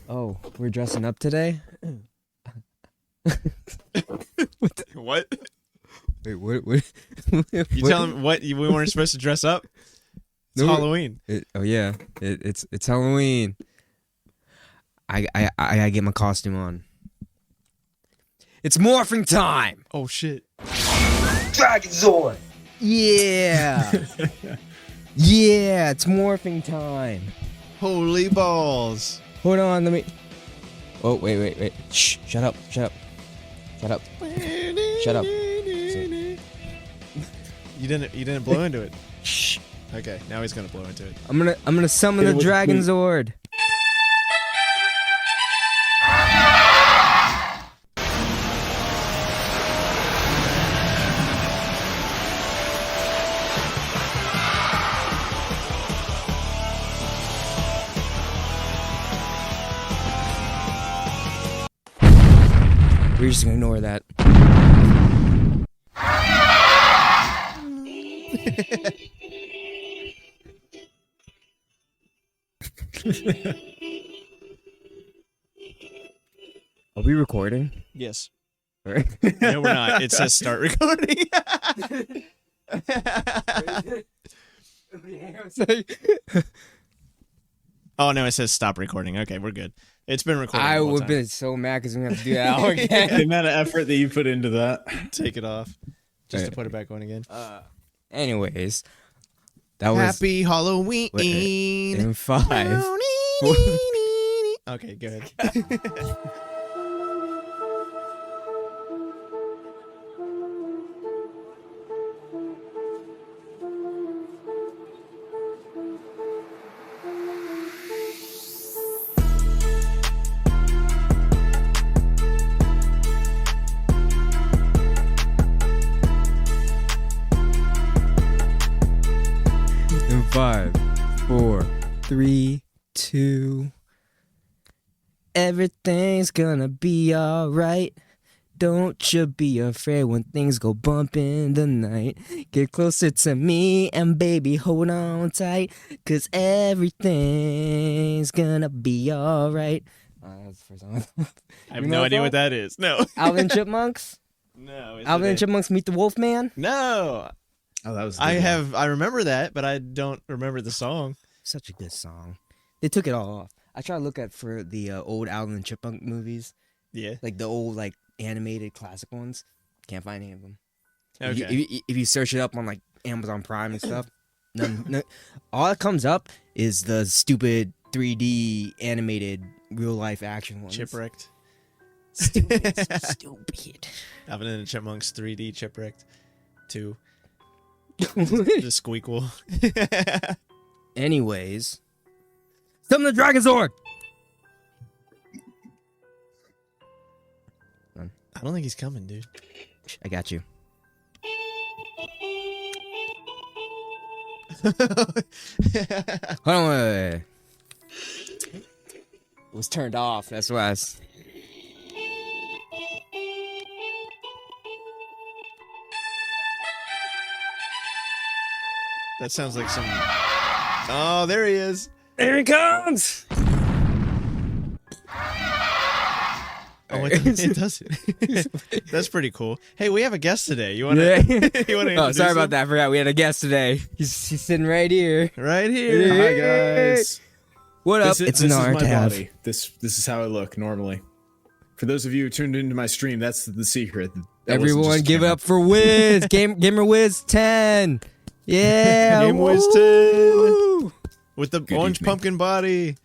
Oh, we're dressing up today? What? Wait, what? You tell him what we weren't supposed to dress up? It's Halloween. It's Halloween. I gotta get my costume on. It's morphing time! Oh shit. Dragon Zord! Yeah! Yeah, it's morphing time. Holy balls. Hold on, let me... Oh, wait. Shh, shut up. Shut up. You didn't blow into it. Shh. Okay, now he's gonna blow into it. I'm gonna summon the Dragon Zord. We're just gonna ignore that. Are we recording? Yes. Right. No, we're not. It says start recording. Oh no, it says stop recording. Okay, we're good. It's been recording. I would have been so mad because we have to do that all The again. amount of effort that you put into that. Take it off. Just to put it back on again. Anyways, that was Happy Halloween. in 5. Okay, go ahead. in 5, 4, 3, 2. Everything's gonna be alright. Don't you be afraid when things go bump in the night. Get closer to me and baby hold on tight, 'cause everything's gonna be alright. That's the first song. I have no idea what that is. No. Alvin Chipmunks? No. Alvin and Chipmunks Meet the Wolfman? No. Oh, that was. I remember that, but I don't remember the song. Such a good song. They took it all off. I try to look at for the old Alvin and Chipmunk movies. Yeah. Like the old like animated classic ones. Can't find any of them. Okay. If you search it up on like Amazon Prime and stuff, none, all that comes up is the stupid 3D animated real life action ones. Chipwrecked. Stupid. Alvin and the Chipmunks 3D Chipwrecked 2. The squeakle. Anyways, summon the Dragon Zord. I don't think he's coming, dude. I got you. Hold on, wait. It was turned off. That's why. That sounds like some... Oh, there he is. There he comes. Oh, it does it. That's pretty cool. Hey, we have a guest today. You want to? Yeah. You want to? Oh, sorry about that. I forgot we had a guest today. He's sitting right here. Right here. Hi guys. What up? It's an honor to have. Body. This is how I look normally. For those of you who tuned into my stream, that's the secret. That Everyone, give it up for Wiz. GameWiz10. Yeah. GameWiz10 with the Good orange evening. pumpkin body.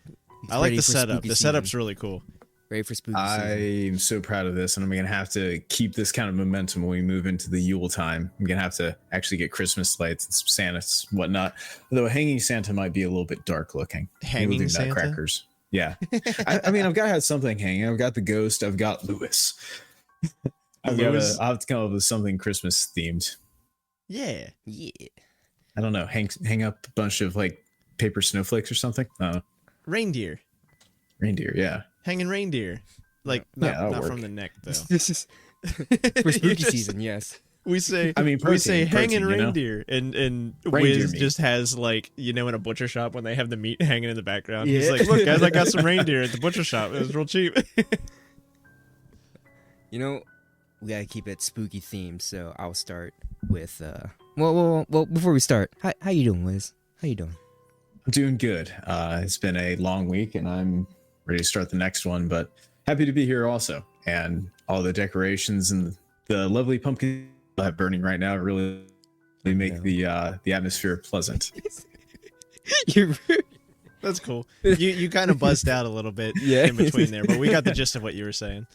I like ready the for setup. spooky The season. setup's really cool. Ready for spooky season. I'm so proud of this, and I'm gonna have to keep this kind of momentum when we move into the Yule time. I'm gonna have to actually get Christmas lights and some Santa's whatnot. Although hanging Santa might be a little bit dark looking. Maybe we'll Hanging do Santa? nutcrackers. Yeah. I mean, I've got to have something hanging. I've got the ghost. I've got Lewis. I'll have to come up with something Christmas themed. Yeah. Yeah. I don't know. Hang up a bunch of like paper snowflakes or something. Reindeer. Reindeer. Yeah. Hanging reindeer. Like, Yeah, that'll not work. from the neck, though. This is for spooky season, yes. We say, I mean, we say hanging protein, you know? reindeer, and Reindeer Wiz meat. just has like, in a butcher shop when they have the meat hanging in the background. Yeah. He's like, look guys, I got some reindeer at the butcher shop. It was real cheap. You know, we gotta keep it spooky themed, so I'll start with well, before we start, how you doing, Wiz? How you doing? I'm doing good. It's been a long week, and I'm ready to start the next one. But happy to be here also, and all the decorations and the lovely pumpkin I have burning right now really make the atmosphere pleasant. You're That's cool. You kind of buzzed out a little bit Yeah. in between there, but we got the gist of what you were saying.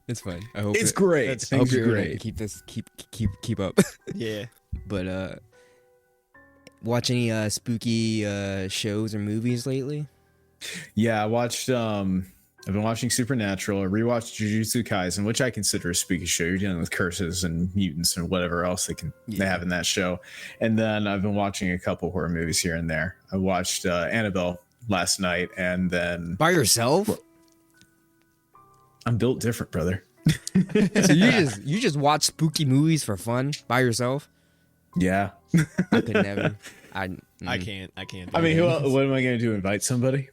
It's fine. I hope It's great. that's- I hope Things are you're able to great. keep this keep up. Yeah. But watch any spooky shows or movies lately? Yeah, I watched. I've been watching Supernatural. I rewatched Jujutsu Kaisen, which I consider a spooky show. You're dealing with curses and mutants and whatever else they have in that show. And then I've been watching a couple horror movies here and there. I watched Annabelle last night, and then By yourself? I'm built different, brother. So you just watch spooky movies for fun by yourself? Yeah. I could never. I can't. Do I mean, that. what am I going to do? Invite somebody?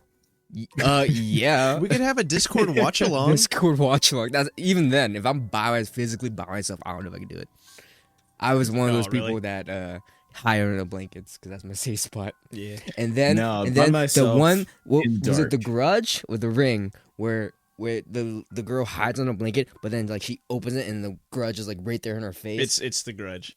Yeah. We could have a Discord watch along. Discord watch along. That's even then. If I'm physically by myself, I don't know if I can do it. I was one of those really? people that hide under the blankets because that's my safe spot. Yeah. And then, No, and by then myself the one was in it dark. The Grudge or The Ring where the girl hides on a blanket, but then like she opens it and the Grudge is like right there in her face. It's the Grudge.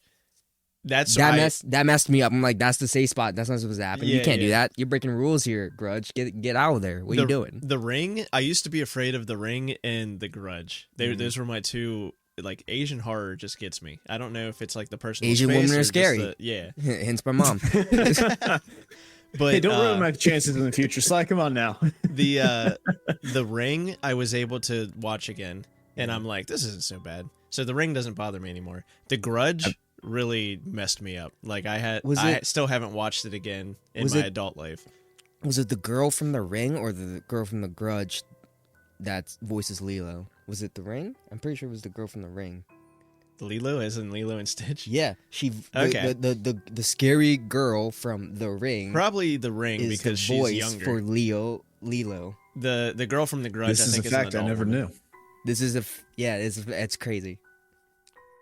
That's that messed me up. I'm like, that's the safe spot. That's not supposed to happen. You Yeah, can't do yeah. that. You're breaking rules here, Grudge. Get out of there. What are you doing? The Ring. I used to be afraid of The Ring and The Grudge. Mm-hmm. Those were my two. Like Asian horror just gets me. I don't know if it's like the personal Asian space women or are just scary. yeah. Hence my mom. But Hey, don't ruin my chances in the future. Sly, come on now. the Ring I was able to watch again, and I'm like, this isn't so bad. So The Ring doesn't bother me anymore. The Grudge really messed me up. Like I still haven't watched it again in my adult life. Was it the girl from The Ring or the girl from The Grudge that voices Lilo? Was it The Ring? I'm pretty sure it was the girl from The Ring. Lilo, as in Lilo and Stitch. Yeah, Okay. The scary girl from The Ring. Probably The Ring is because the she's voice younger. for Lilo. The girl from The Grudge. This I is think a is an fact I adult never woman. knew. This is it's crazy.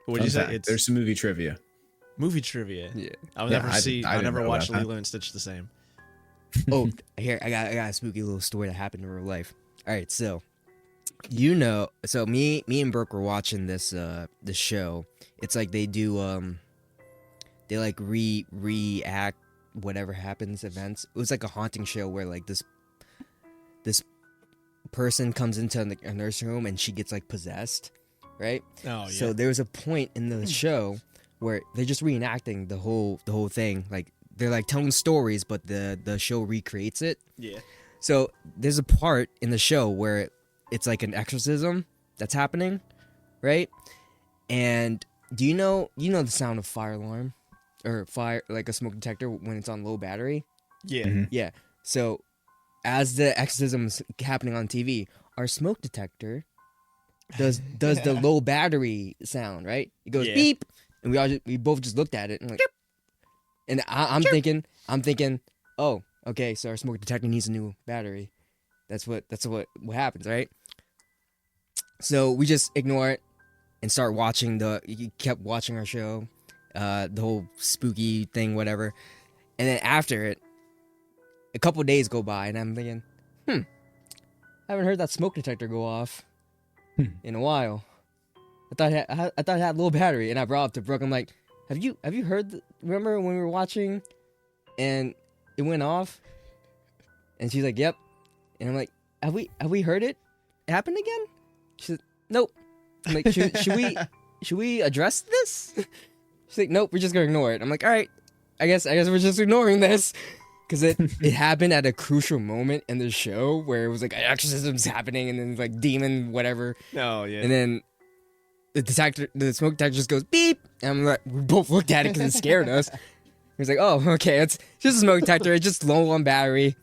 What'd you Fun say? fact, It's there's some movie trivia. movie trivia. Yeah. I'll Yeah, never I see. didn't I'll never know watch about that. Lilo and Stitch the same. Oh, here I got a spooky little story that happened in real life. All right, so me and Brooke were watching this show. It's like they do they like react whatever happens events. It was like a haunting show where like this person comes into a nursing home and she gets like possessed, right? Oh yeah. So there was a point in the show where they're just reenacting the whole thing. Like they're like telling stories, but the show recreates it. yeah. So there's a part in the show where it's like an exorcism that's happening, right? And do you know the sound of fire alarm or fire like a smoke detector when it's on low battery? Yeah. Mhm. Yeah. So as the exorcism is happening on TV, our smoke detector does the low battery sound, right? It goes Yeah. beep, and we both just looked at it and like, and I'm thinking, oh, okay, so our smoke detector needs a new battery. That's what happens, right? So we just ignore it and start watching kept watching our show, the whole spooky thing, whatever. And then after it, a couple days go by, and I'm thinking, I haven't heard that smoke detector go off in a while. I thought it had low battery, and I brought it up to Brooke. I'm like, have you heard? Remember when we were watching, and it went off? And she's like, yep. And I'm like, have we heard it happen again? She said, nope. I'm like, should we address this? She's like, nope, we're just gonna ignore it. I'm like, all right, I guess we're just ignoring this. Because it happened at a crucial moment in the show where it was like exorcisms happening and then like demon whatever. Oh yeah. And then the smoke detector just goes beep. And I'm like, we both looked at it because it scared us. He was like, oh, okay, it's just a smoke detector. It's just low on battery.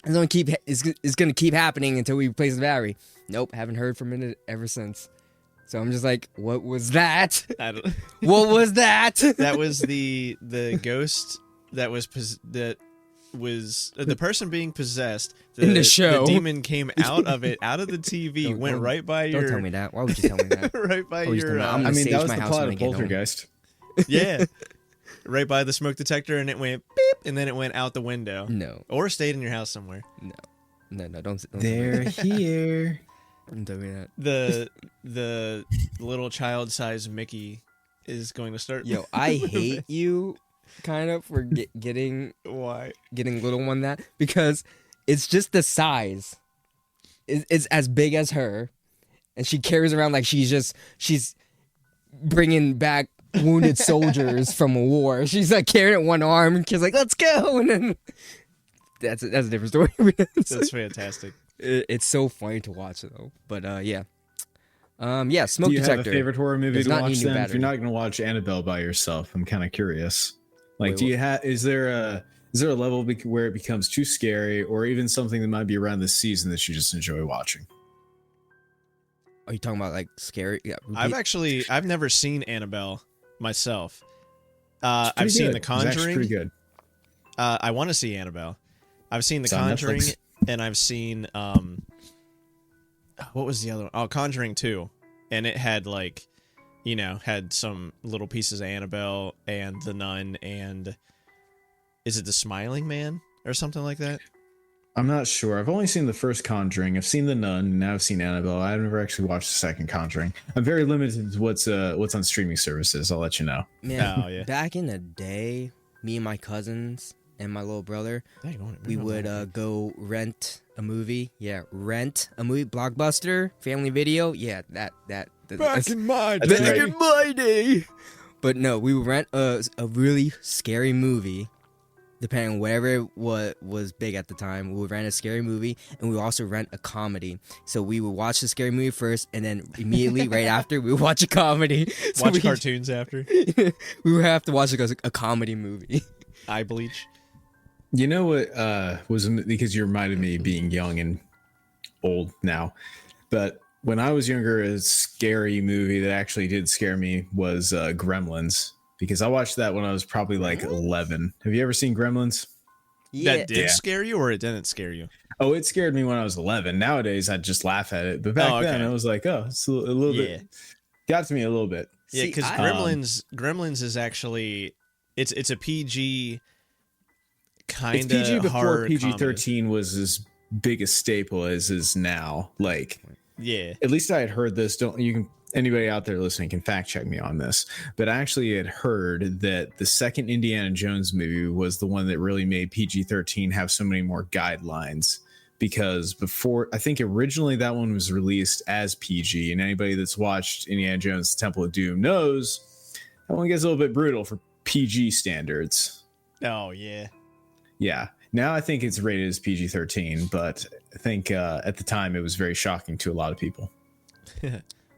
It's gonna keep happening until we replace the battery. Nope, haven't heard from it ever since. So I'm just like, what was that? I don't. What was that? That was the ghost that was the person being possessed. In the show, the demon came out of it, out of the TV, went right by your. Don't tell me that. Why would you tell me that? Right by your. I'm gonna stage that was my the house plot when I of get home. Poltergeist. Yeah, right by the smoke detector, and it went beep, and then it went out the window. No, or stayed in your house somewhere. No, don't They're here. Don't tell me that. The little child-sized Mickey is going to start. Yo, I hate you, kind of, for getting little one that, because it's just the size. It's as big as her, and she carries around like she's bringing back wounded soldiers from a war. She's like carrying it one arm, and kids like, let's go, and then that's a different story. That's fantastic. It's so funny to watch though. But yeah, smoke detector. Do you have a favorite horror movie to watch then? battery. If you're not going to watch Annabelle by yourself, I'm kind of curious. Like, Wait, is there a level where it becomes too scary, or even something that might be around this season that you just enjoy watching? Are you talking about like scary? Yeah, I've never seen Annabelle myself. I've seen The Conjuring. It's pretty good. I want to see Annabelle. I've seen The It's on Conjuring, Netflix. and I've seen what was the other one? Oh, Conjuring 2. And it had like, had some little pieces of Annabelle and the Nun, and is it the Smiling Man or something like that? I'm not sure. I've only seen the first Conjuring. I've seen the Nun, and now I've seen Annabelle. I've never actually watched the second Conjuring. I'm very limited to what's on streaming services. I'll let you know. Man, Oh, yeah. back in the day, me and my cousins and my little brother, we would go rent a movie. Yeah, rent a movie. Blockbuster, Family Video. Yeah, that. Back in my That's day. right. in my day. But no, we would rent a really scary movie. Depending on whatever was big at the time, we would rent a scary movie, and we would also rent a comedy. So we would watch the scary movie first, and then immediately right after, we would watch a comedy. So Watch cartoons after. we would have to watch a comedy movie. Eye bleach. You know what was, because you reminded me of being young and old now, but when I was younger, a scary movie that actually did scare me was Gremlins, because I watched that when I was probably like 11. Have you ever seen Gremlins? Yeah. That did scare you, or it didn't scare you? Oh, it scared me when I was 11. Nowadays, I'd just laugh at it. But back then, I was like, oh, it's a little bit. Got to me a little bit. Yeah, because See, Gremlins is actually it's a PG kind It's PG of before horror PG-13 was as big a staple as is now. Like, yeah, at least I had heard this. Anybody out there listening can fact check me on this, but I actually had heard that the second Indiana Jones movie was the one that really made PG-13 have so many more guidelines, because before, I think originally that one was released as PG, and anybody that's watched Indiana Jones Temple of Doom knows that one gets a little bit brutal for PG standards. Oh yeah. Yeah. Now I think it's rated as PG-13, but I think at the time it was very shocking to a lot of people.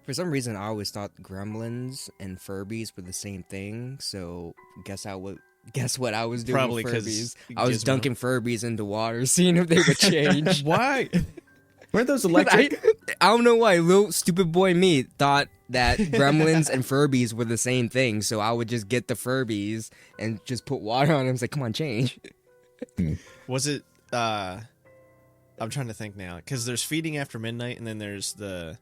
For some reason, I always thought Gremlins and Furbies were the same thing. So guess what I was doing Probably with Furbies? 'cause I was Gizmo. dunking Furbies into water, seeing if they would change. Why? Weren't those electric? I don't know why. Little stupid boy me thought that Gremlins and Furbies were the same thing. So I would just get the Furbies and just put water on them. It's like, come on, change. Was it? I'm trying to think now, because there's Feeding After Midnight, and then there's the.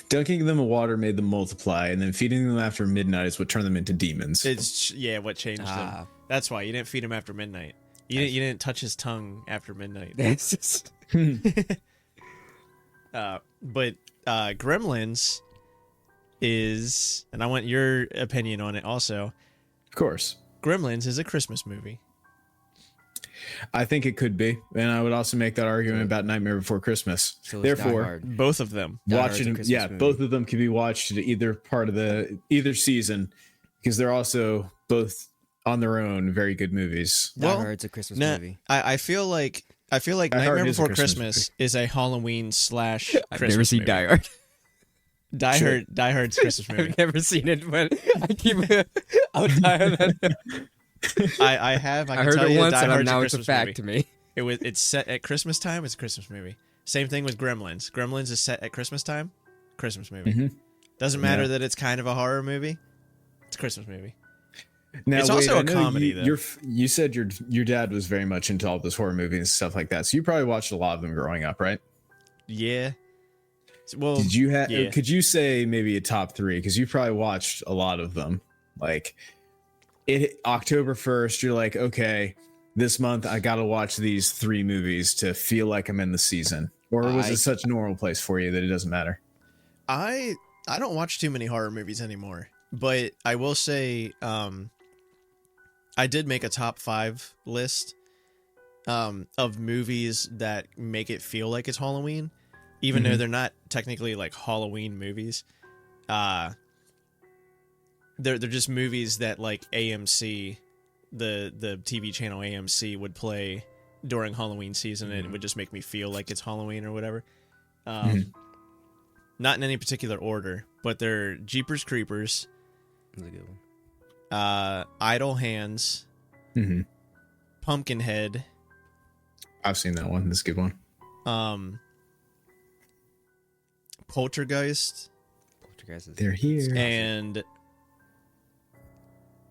Dunking them in water made them multiply, and then feeding them after midnight is what turned them into demons. It's what changed them. That's why you didn't feed him after midnight. You didn't touch his tongue after midnight. That's just... But Gremlins is, and I want your opinion on it also. Of course. Gremlins is a Christmas movie. I think it could be, and I would also make that argument about Nightmare Before Christmas. So Therefore, both of them. watching, both of them can be watched at either part of either season, because they're also both on their own very good movies. Die Hard's a Christmas movie. I feel like Nightmare Before Christmas is a Halloween / Christmas I've never seen movie. Die Hard. Die Hard's Christmas movie. I've never seen it, but I keep I'll die on that. I have. I heard tell it you, once, Die and Hard's now a it's a Christmas fact movie. to me. It's set at Christmas time. It's a Christmas movie. Same thing with Gremlins. Gremlins is set at Christmas time. Christmas movie. Mm-hmm. Doesn't matter that it's kind of a horror movie. It's a Christmas movie. Now, it's also a comedy, though. You said your dad was very much into all this horror movies and stuff like that. So you probably watched a lot of them growing up, right? Yeah. Well, did you have? Yeah. Could you say maybe a top 3? Because you probably watched a lot of them. Like, October 1st, you're like, okay, this month I got to watch these 3 movies to feel like I'm in the season. Or was it such a normal place for you that it doesn't matter? I don't watch too many horror movies anymore, but I will say, I did make a top 5 list of movies that make it feel like it's Halloween, even though they're not technically like Halloween movies. They're just movies that like AMC, the TV channel AMC would play during Halloween season, and it would just make me feel like it's Halloween or whatever. Not in any particular order, but they're Jeepers Creepers. That's a good one. Idle Hands, Pumpkinhead. I've seen that one. That's a good one. Poltergeist. They're here. And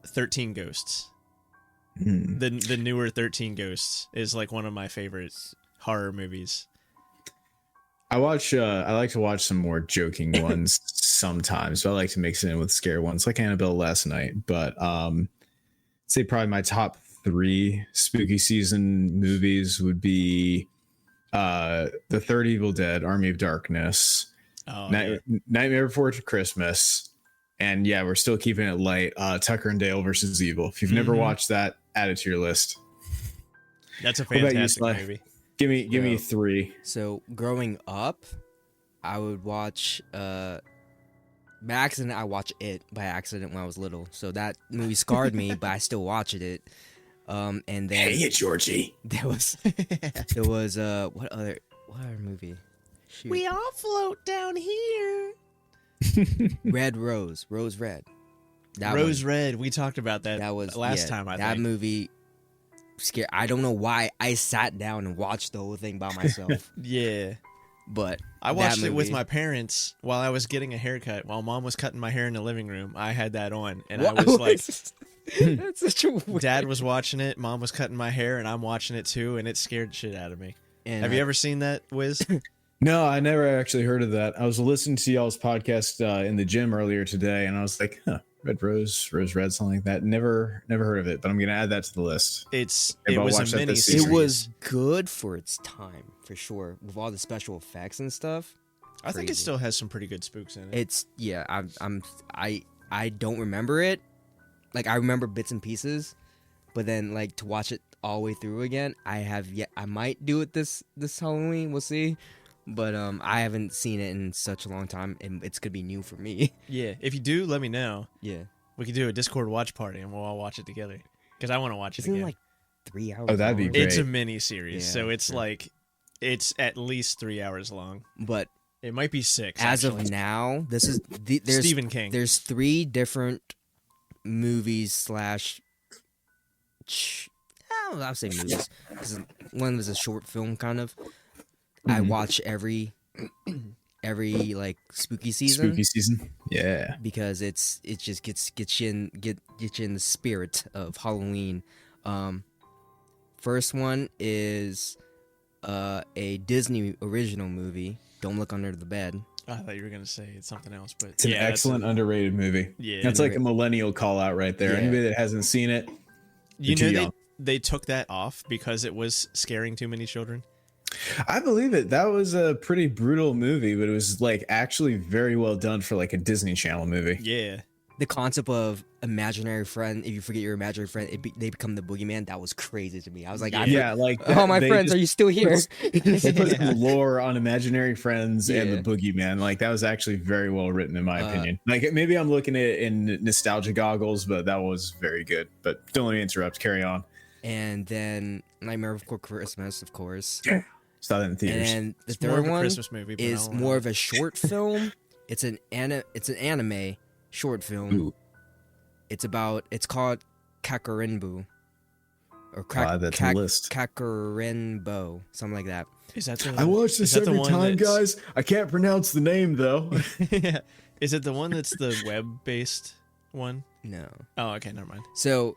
13 Ghosts. The newer 13 Ghosts is like one of my favorite horror movies. I like to watch some more joking ones sometimes, but I like to mix it in with scary ones like Annabelle last night. But say probably my top 3 spooky season movies would be The Third Evil Dead, Army of Darkness, Nightmare Before Christmas, and yeah, we're still keeping it light. Tucker and Dale versus Evil. If you've never watched that, add it to your list. That's a fantastic movie. Give me 3. So growing up, I would watch by accident. I watched it by accident when I was little. So that movie scarred me, but I still watched it. And then hey, Georgie. There was what other movie? Shoot. We all float down here. Red Rose Red. Red. We talked about that. That was last time. I think that movie. Scared. I don't know why I sat down and watched the whole thing by myself. Yeah, but I watched it with my parents while I was getting a haircut. While Mom was cutting my hair in the living room, I had that on, and I was like, "That's such a weird." Dad was watching it, Mom was cutting my hair, and I'm watching it too, and it scared the shit out of me. And have you ever seen that, Wiz? No, I never actually heard of that. I was listening to y'all's podcast in the gym earlier today, and I was like, huh. Red Rose, Red, something like that. Never heard of it, but I'm gonna add that to the list. It was a mini series. It was good for its time, for sure, with all the special effects and stuff. I think it still has some pretty good spooks in it. It's I don't remember it. Like I remember bits and pieces, but then like to watch it all the way through again, I might do it this Halloween. We'll see. But I haven't seen it in such a long time, and it's gonna be new for me. Yeah, if you do, let me know. Yeah, we could do a Discord watch party, and we'll all watch it together. Because I want to watch it again. Isn't it like 3 hours? Oh, that'd be great. It's a mini series, so it's like it's at least 3 hours long. But it might be 6. As actually. of now, this is there's Stephen King. There's 3 different movies / I'll say movies because one was a short film kind of. I watch every like spooky season. Yeah. Because it just gets you in the spirit of Halloween. First one is a Disney original movie, Don't Look Under the Bed. I thought you were gonna say it's something else, but it's an excellent underrated movie. Yeah. That's like a millennial call out right there. Yeah. Anybody that hasn't seen it, you know they took that off because it was scaring too many children. I believe it. That was a pretty brutal movie, but it was like actually very well done for like a Disney Channel movie. Yeah. The concept of imaginary friend, if you forget your imaginary friend, they become the boogeyman. That was crazy to me. I was like, oh, my friends, are you still here? They put some lore on imaginary friends and the boogeyman. Like that was actually very well written in my opinion. Like maybe I'm looking at it in nostalgia goggles, but that was very good. But don't let me interrupt. Carry on. And then Nightmare Before Christmas, of course. Saw that in theaters. And the third one Christmas movie, is more of a short film. It's an anime short film. Ooh. It's called Kakarenbo. Or that's a list. Kakarenbo, something like that. Is that the? I watch this every time, guys. I can't pronounce the name though. Yeah. Is it the one that's the web-based one? No. Oh, okay, never mind. So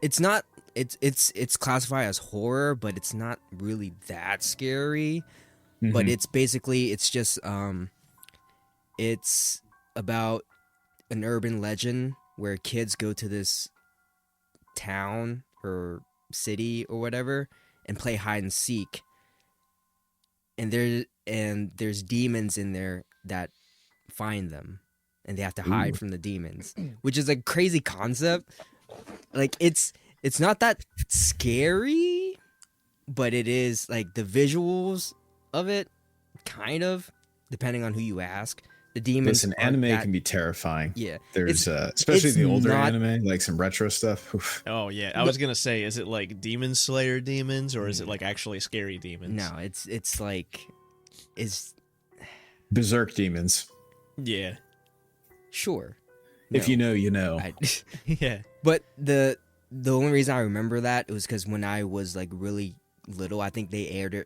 it's not it's classified as horror, but it's not really that scary. Mm-hmm. But it's basically it's about an urban legend where kids go to this town or city or whatever and play hide and seek, and there's demons in there that find them, and they have to hide from the demons, which is a crazy concept. Like it's not that scary, but it is like the visuals of it, kind of, depending on who you ask. The demons. Listen, anime can be terrifying. Yeah, there's especially the older anime, like some retro stuff. Oof. Oh yeah, I was gonna say, is it like Demon Slayer demons, or is it like actually scary demons? No, it's like Berserk demons. Yeah, sure. If you know, you know. Yeah, but the only reason I remember that was because when I was like really little, I think they aired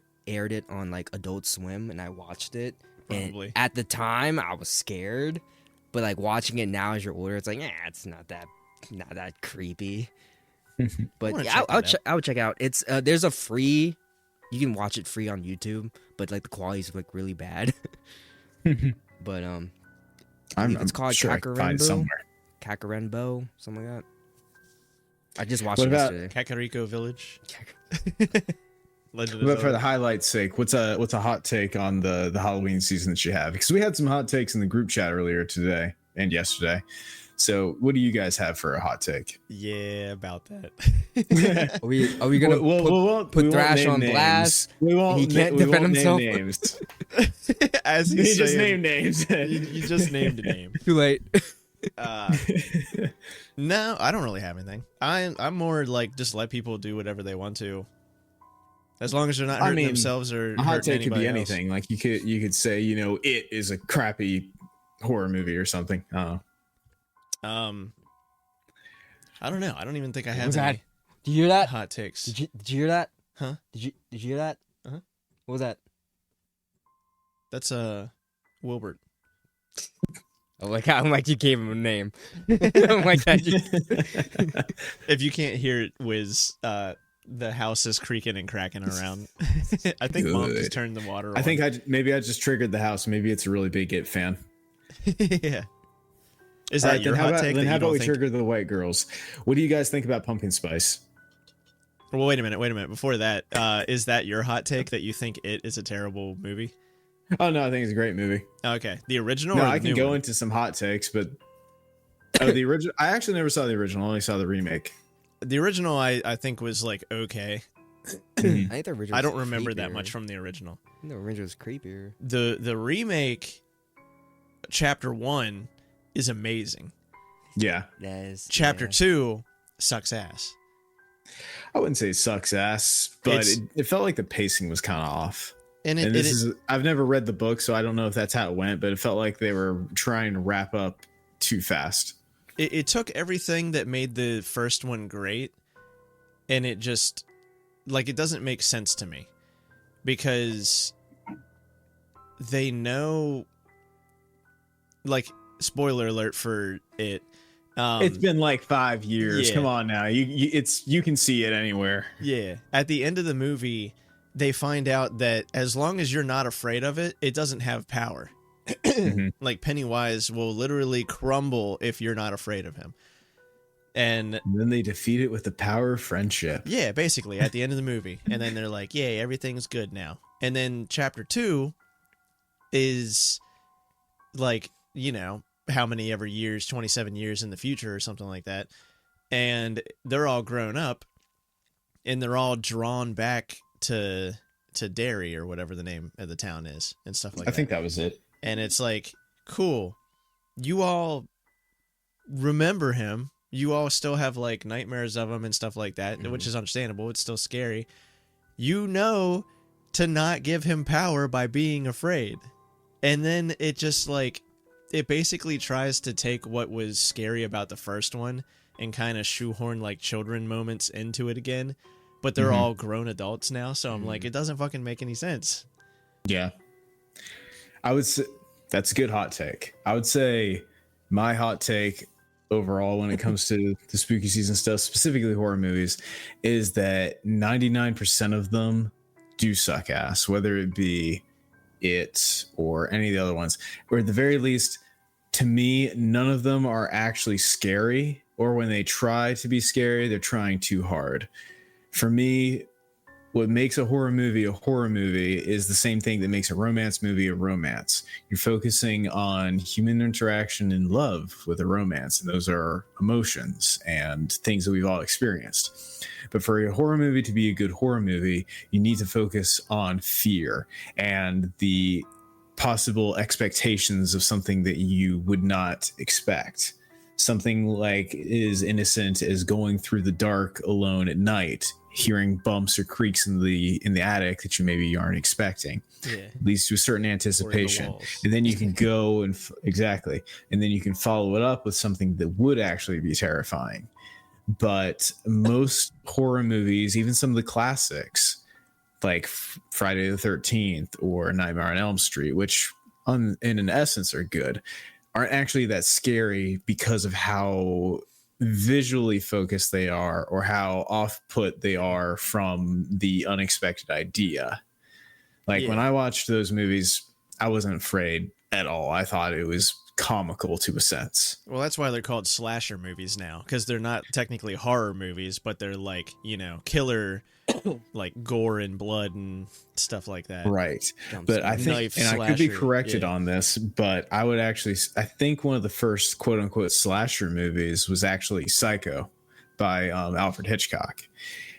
it on like Adult Swim, and I watched it. Probably. And at the time, I was scared, but like watching it now as you're older, it's like, it's not that creepy. But yeah, I would check out. It's there's a free, you can watch it free on YouTube, but like the quality's like really bad. But it's called sure Kakarenbo, something like that. I just watched it yesterday. Kakariko Village. But for the highlight's sake, what's a hot take on the Halloween season that you have? Because we had some hot takes in the group chat earlier today and yesterday. So what do you guys have for a hot take? Yeah, about that. Are we gonna put Thrash on blast? We won't. He can't defend himself. Name names. As he just named names. You just named a name. Too late. No, I don't really have anything. I'm more like just let people do whatever they want to. As long as they're not hurting themselves or a hot take could be else. anything. Like you could say, it is a crappy horror movie or something. I don't know. I don't even think I have any. Did you hear that? Hot takes. Did you hear that? Huh? Did you hear that? Uh-huh. What was that? That's Wilbert. I'm like you gave him a name. I'm like that. If you can't hear it, Wiz, the house is creaking and cracking around. I think Mom just turned the water on. I think maybe I just triggered the house. Maybe it's a really big It fan. Yeah. Is that your hot take? Then how about we trigger the white girls? What do you guys think about pumpkin spice? Well, wait a minute. Before that, is that your hot take that you think It is a terrible movie? Oh no, I think it's a great movie. Okay, the original. No, or the I can new go one? into some hot takes, but the original. I actually never saw the original. I only saw the remake. The original, I think, was like okay. I think the original. I don't remember that much from the original. The original was creepier. The remake, Chapter 1, is amazing. Yeah. Chapter 2 sucks ass. I wouldn't say it sucks ass, but it felt like the pacing was kind of off. I've never read the book, so I don't know if that's how it went, but it felt like they were trying to wrap up too fast. It took everything that made the first one great, and it just, like, it doesn't make sense to me. Because they know, like, spoiler alert for it. It's been like 5 years. Yeah. Come on now. You can see it anywhere. Yeah. At the end of the movie, they find out that as long as you're not afraid of it, it doesn't have power. Like Pennywise will literally crumble if you're not afraid of him. And then they defeat it with the power of friendship. Yeah, basically at the end of the movie. And then they're like, yay, everything's good now. And then Chapter 2 is like, how many ever years, 27 years in the future or something like that. And they're all grown up and they're all drawn back to Derry or whatever the name of the town is and stuff like that. I think that was it. And it's like, cool. You all remember him. You all still have like nightmares of him and stuff like that, which is understandable. It's still scary. You know to not give him power by being afraid. And then it just like, it basically tries to take what was scary about the first one and kind of shoehorn like children moments into it again. but they're all grown adults now. So I'm like, it doesn't fucking make any sense. Yeah. I would say that's a good hot take. I would say my hot take overall when it comes to the spooky season stuff, specifically horror movies, is that 99% of them do suck ass, whether it be It or any of the other ones, or at the very least, to me, none of them are actually scary, or when they try to be scary, they're trying too hard. For me, what makes a horror movie is the same thing that makes a romance movie a romance. You're focusing on human interaction and love with a romance, and those are emotions and things that we've all experienced. But for a horror movie to be a good horror movie, you need to focus on fear and the possible expectations of something that you would not expect. Something like as innocent as going through the dark alone at night, hearing bumps or creaks in the attic that you maybe aren't expecting. Yeah. Leads to a certain anticipation, and then you can go and exactly, and then you can follow it up with something that would actually be terrifying. But most horror movies, even some of the classics like Friday the 13th or Nightmare on Elm Street, which in an essence are good, aren't actually that scary because of how visually focused they are or how off-put they are from the unexpected idea. Like when I watched those movies, I wasn't afraid at all. I thought it was comical to a sense. Well, that's why they're called slasher movies now, because they're not technically horror movies, but they're like, you know, killer, like gore and blood and stuff like that. Right. But I think, and I could be corrected on this, but I think one of the first quote unquote slasher movies was actually Psycho by Alfred Hitchcock.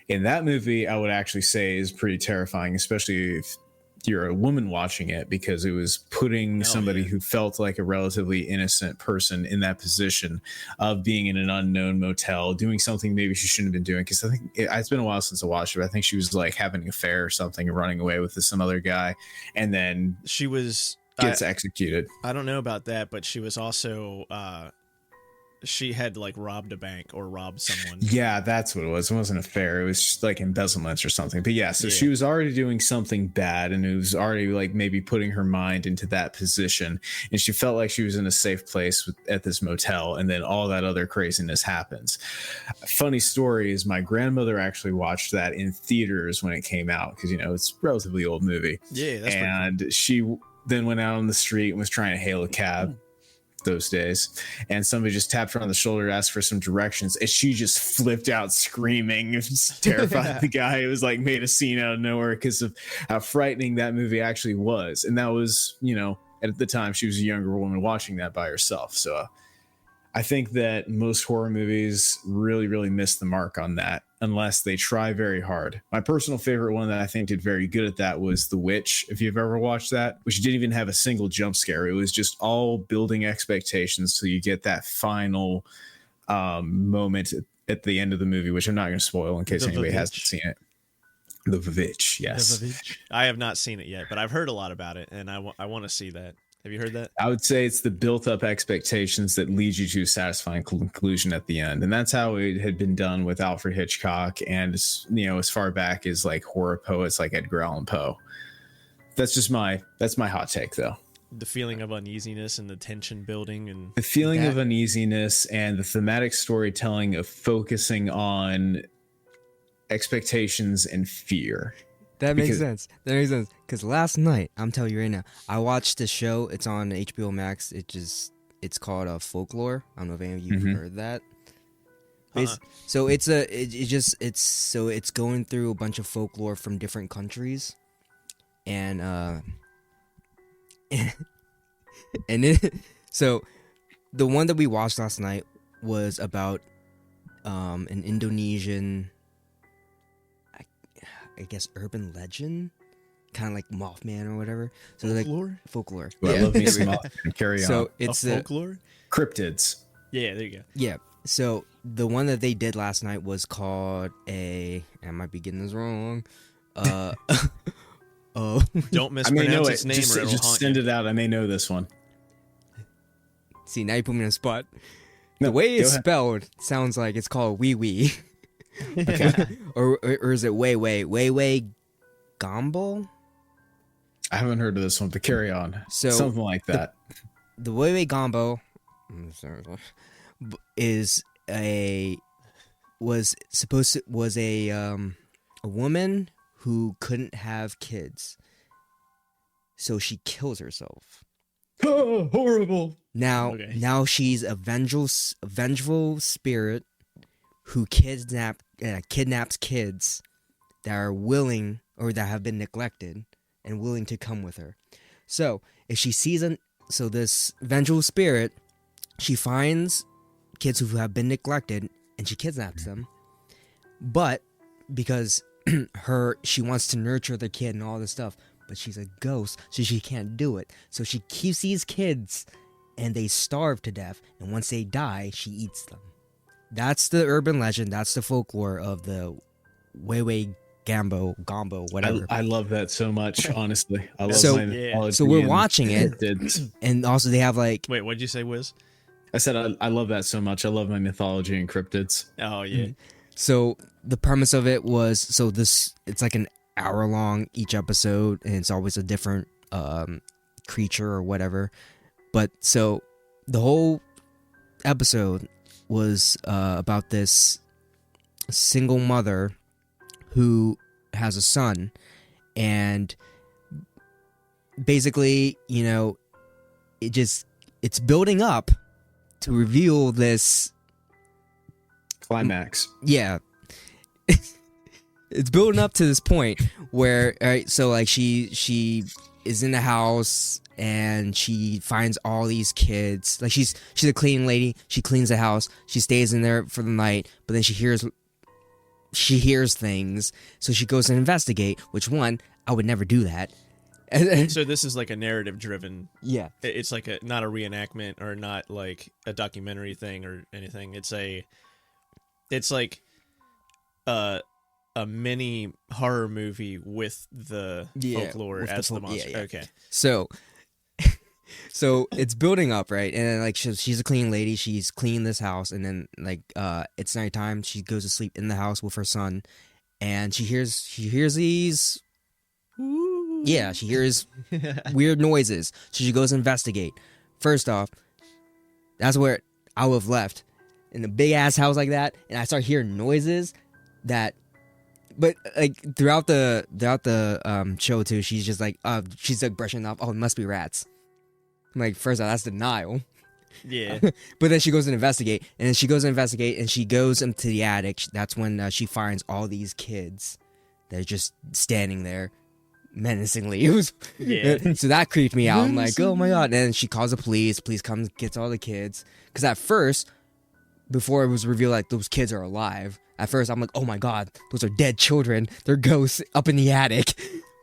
In that movie, I would actually say is pretty terrifying, especially if you're a woman watching it, because it was putting somebody who felt like a relatively innocent person in that position of being in an unknown motel, doing something maybe she shouldn't have been doing. Because I think it's been a while since I watched it, but I think she was like having an affair or something and running away with some other guy, and then she gets executed. I don't know about that, but she was also she had like robbed a bank or robbed someone. Yeah, that's what it was. It wasn't a fair. It was like embezzlement or something. But yeah, so she was already doing something bad, and it was already like maybe putting her mind into that position, and she felt like she was in a safe place at this motel, and then all that other craziness happens. Funny story is my grandmother actually watched that in theaters when it came out, because, you know, it's a relatively old movie. Yeah, that's and cool. She then went out on the street and was trying to hail a cab. Those days, and somebody just tapped her on the shoulder to ask for some directions, and she just flipped out screaming. It was terrified the guy. It was like made a scene out of nowhere because of how frightening that movie actually was. And that was, you know, at the time she was a younger woman watching that by herself. So I think that most horror movies really, really miss the mark on that unless they try very hard. My personal favorite one that I think did very good at that was The Witch, if you've ever watched that, which didn't even have a single jump scare. It was just all building expectations till you get that final moment at the end of the movie, which I'm not going to spoil in case anybody hasn't seen it. The Vivitch, yes. The Vivitch. I have not seen it yet, but I've heard a lot about it, and I want to see that. Have you heard that? I would say it's the built-up expectations that lead you to a satisfying conclusion at the end, and that's how it had been done with Alfred Hitchcock, and, you know, as far back as like horror poets like Edgar Allan Poe. That's my hot take, though. The feeling of uneasiness and the tension building, and the feeling of uneasiness and the thematic storytelling of focusing on expectations and fear. That makes sense. Because last night, I'm telling you right now, I watched the show. It's on HBO Max. It's called Folklore. I don't know if any of you have heard that. So it's going through a bunch of folklore from different countries, and so the one that we watched last night was about an Indonesian, I guess, urban legend, kind of like Mothman or whatever. So folklore. Well, I love me some Mothman. Carry on. So it's folklore cryptids. Yeah, there you go. Yeah. So the one that they did last night was called I might be getting this wrong. Don't mispronounce its name, or just send it out. I may know this one. See, now you put me on the spot. The way it's spelled sounds like it's called Wee Wee. Okay. or is it Wei Gombo? I haven't heard of this one, but carry on. So something like that. The Wei Gombo is a woman who couldn't have kids, so she kills herself. Oh, horrible. Now she's a vengeful spirit who kidnaps kids that are willing or that have been neglected and willing to come with her. So if she sees this vengeful spirit, she finds kids who have been neglected and she kidnaps them. But because she wants to nurture the kid and all this stuff, but she's a ghost, so she can't do it. So she keeps these kids and they starve to death, and once they die, she eats them. That's the urban legend, that's the folklore of the Wei Gombo, whatever. I love that so much, honestly. I love so we're watching it, and also they have like... Wait, what'd you say, Wiz? I said I love that so much. I love my mythology and cryptids. Oh, yeah. So the premise of it was, it's like an hour long each episode, and it's always a different creature or whatever. But so the whole episode was about this single mother who has a son, and basically, it's building up to reveal this climax. Yeah. It's building up to this point where, all right, so like she is in the house and she finds all these kids. Like she's a cleaning lady. She cleans the house. She stays in there for the night, but then she hears things, so she goes and investigate. Which one? I would never do that. So this is like a narrative driven. Yeah. It's like not a reenactment or not like a documentary thing or anything. It's like a mini horror movie with the folklore as the monster. Yeah. Okay. So it's building up, right? And then, like she's a cleaning lady. She's cleaning this house, and then like it's nighttime. She goes to sleep in the house with her son, and she hears these. Ooh. Yeah, she hears weird noises. So she goes to investigate. First off, that's where I would have left, in a big ass house like that, and I start hearing noises that. But like throughout the show too, she's just like she's like brushing off. Oh, it must be rats. I'm like, first off, that's denial. Yeah. But then she goes and investigate, and she goes into the attic. That's when she finds all these kids that are just standing there menacingly. It was so that creeped me out. I'm like, oh my god. And then she calls the police. Police comes, gets all the kids. Because at first, before it was revealed like those kids are alive, at first I'm like, oh my god, those are dead children. They're ghosts up in the attic.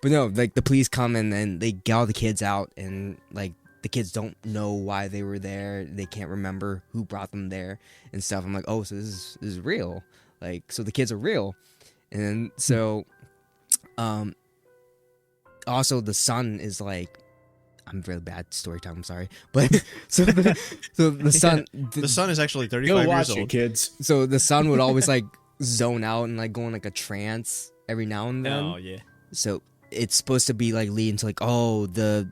But no, like the police come and then they get all the kids out, and like the kids don't know why they were there. They can't remember who brought them there and stuff. I'm like, oh, so this is real. Like, so the kids are real. And so, also the son is like, I'm really bad at story time, I'm sorry. But so the son the son is actually 35 years old. Kids. So the son would always like zone out and like go in like a trance every now and then. Oh yeah. So it's supposed to be like leading to like, oh, the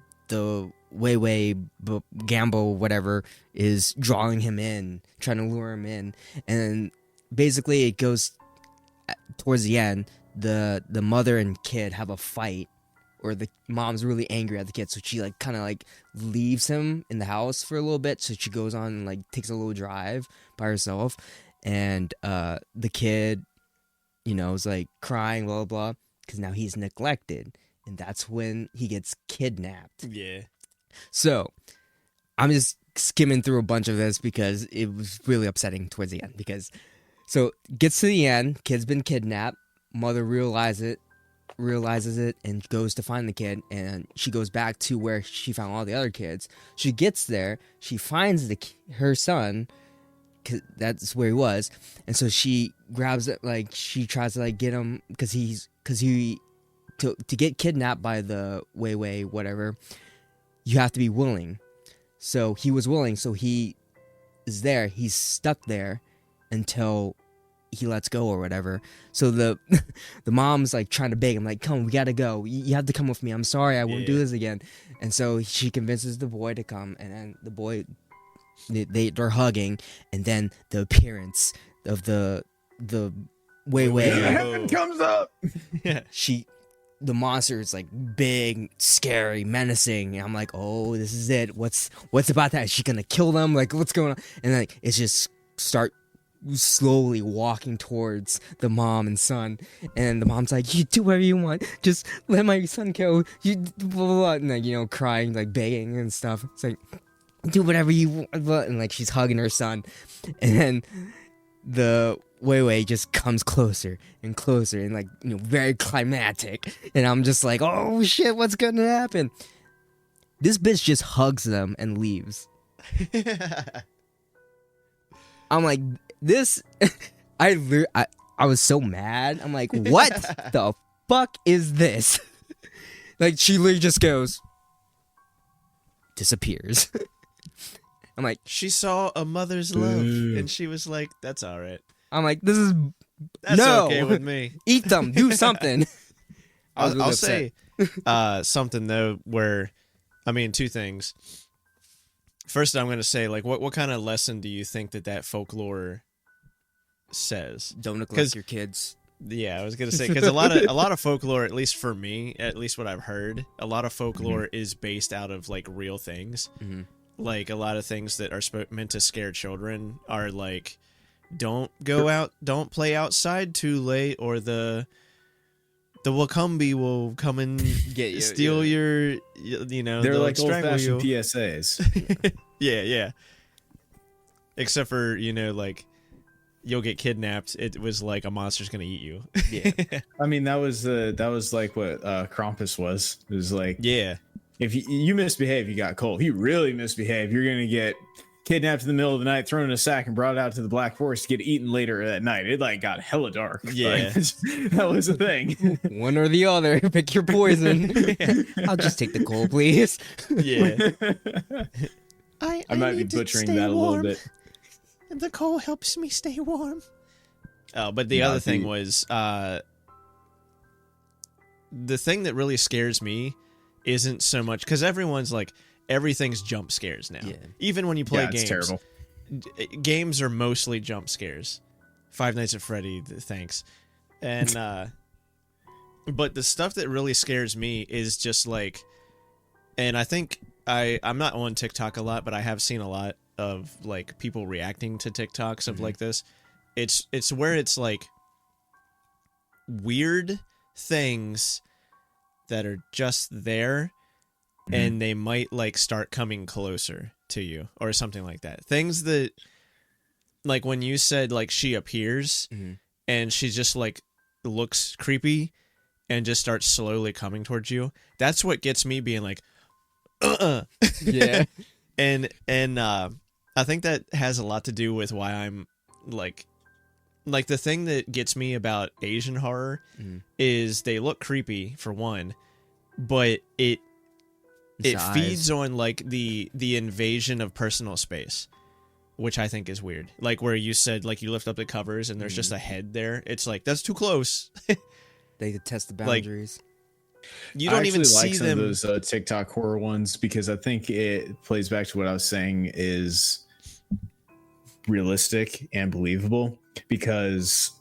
Wei Gambo whatever is drawing him in, trying to lure him in, and then basically it goes towards the end. The mother and kid have a fight, or the mom's really angry at the kid, so she like kind of like leaves him in the house for a little bit. So she goes on and like takes a little drive by herself, and the kid, is like crying, blah blah blah, because now he's neglected, and that's when he gets kidnapped. Yeah. So I'm just skimming through a bunch of this because it was really upsetting towards the end. Because so gets to the end, kid's been kidnapped, mother realizes it and goes to find the kid, and she goes back to where she found all the other kids. She gets there, she finds her son, 'cause that's where he was, and so she grabs it, like she tries to like get him because to get kidnapped by the Wei whatever, you have to be willing. So he was willing, so he is there. He's stuck there until he lets go or whatever. So the mom's like trying to beg him, like, come, we gotta go. You have to come with me. I'm sorry, I won't do this again. And so she convinces the boy to come, and then the boy, they're hugging, and then the appearance of the Wei heaven comes up. Yeah. The monster is like big, scary, menacing. And I'm like, oh, this is it. What's about that? Is she gonna kill them? Like, what's going on? And like, it's just start slowly walking towards the mom and son. And the mom's like, you do whatever you want. Just let my son go. You blah, blah, blah. And like, you know, crying, like begging and stuff. It's like, do whatever you want. And like, she's hugging her son. And then the Wei just comes closer and closer and like, you know, very climactic. And I'm just like, oh shit, what's gonna happen? This bitch just hugs them and leaves. I'm like, this, I was so mad. I'm like, what the fuck is this? Like, she literally just goes, disappears. I'm like, she saw a mother's love, and she was like, that's all right. I'm like, this is That's okay with me. Eat them, do something. I'll say something though, where, I mean, two things. First, I'm going to say, like, what kind of lesson do you think that folklore says? Don't neglect your kids. Yeah, I was going to say, because a lot of folklore, at least for me, at least what I've heard, a lot of folklore is based out of like real things. Mm-hmm. Like a lot of things that are meant to scare children are like, don't go out, don't play outside too late, or the Wakumbi will come and get you, steal your, you know, they're like old-fashioned PSAs. yeah. Except for, you know, like, you'll get kidnapped. It was like a monster's gonna eat you. Yeah. I mean, that was like what Krampus was. It was like, yeah, if you misbehave, you got cold. If you really misbehave, you're gonna get kidnapped in the middle of the night, thrown in a sack, and brought out to the Black Forest to get eaten later that night. It like got hella dark. Yeah, that was a thing. One or the other. Pick your poison. I'll just take the coal, please. Yeah. I might be butchering that a little bit. The coal helps me stay warm. Oh, but the other thing was, the thing that really scares me isn't so much, because everyone's like, everything's jump scares now. Yeah. Even when you play games. It's terrible. Games are mostly jump scares. Five Nights at Freddy, thanks. And, but the stuff that really scares me is just like, and I think I'm not on TikTok a lot, but I have seen a lot of like people reacting to TikToks of like this. It's where it's like weird things that are just there, and they might like start coming closer to you or something like that. Things that, like when you said like she appears and she just like looks creepy and just starts slowly coming towards you. That's what gets me being like, yeah. and I think that has a lot to do with why I'm like the thing that gets me about Asian horror is they look creepy for one, but it feeds on like the invasion of personal space, which I think is weird. Like where you said like you lift up the covers and there's just a head there. It's like, that's too close. They could test the boundaries. Like, you don't even see some them. Of those TikTok horror ones, because I think it plays back to what I was saying is realistic and believable, because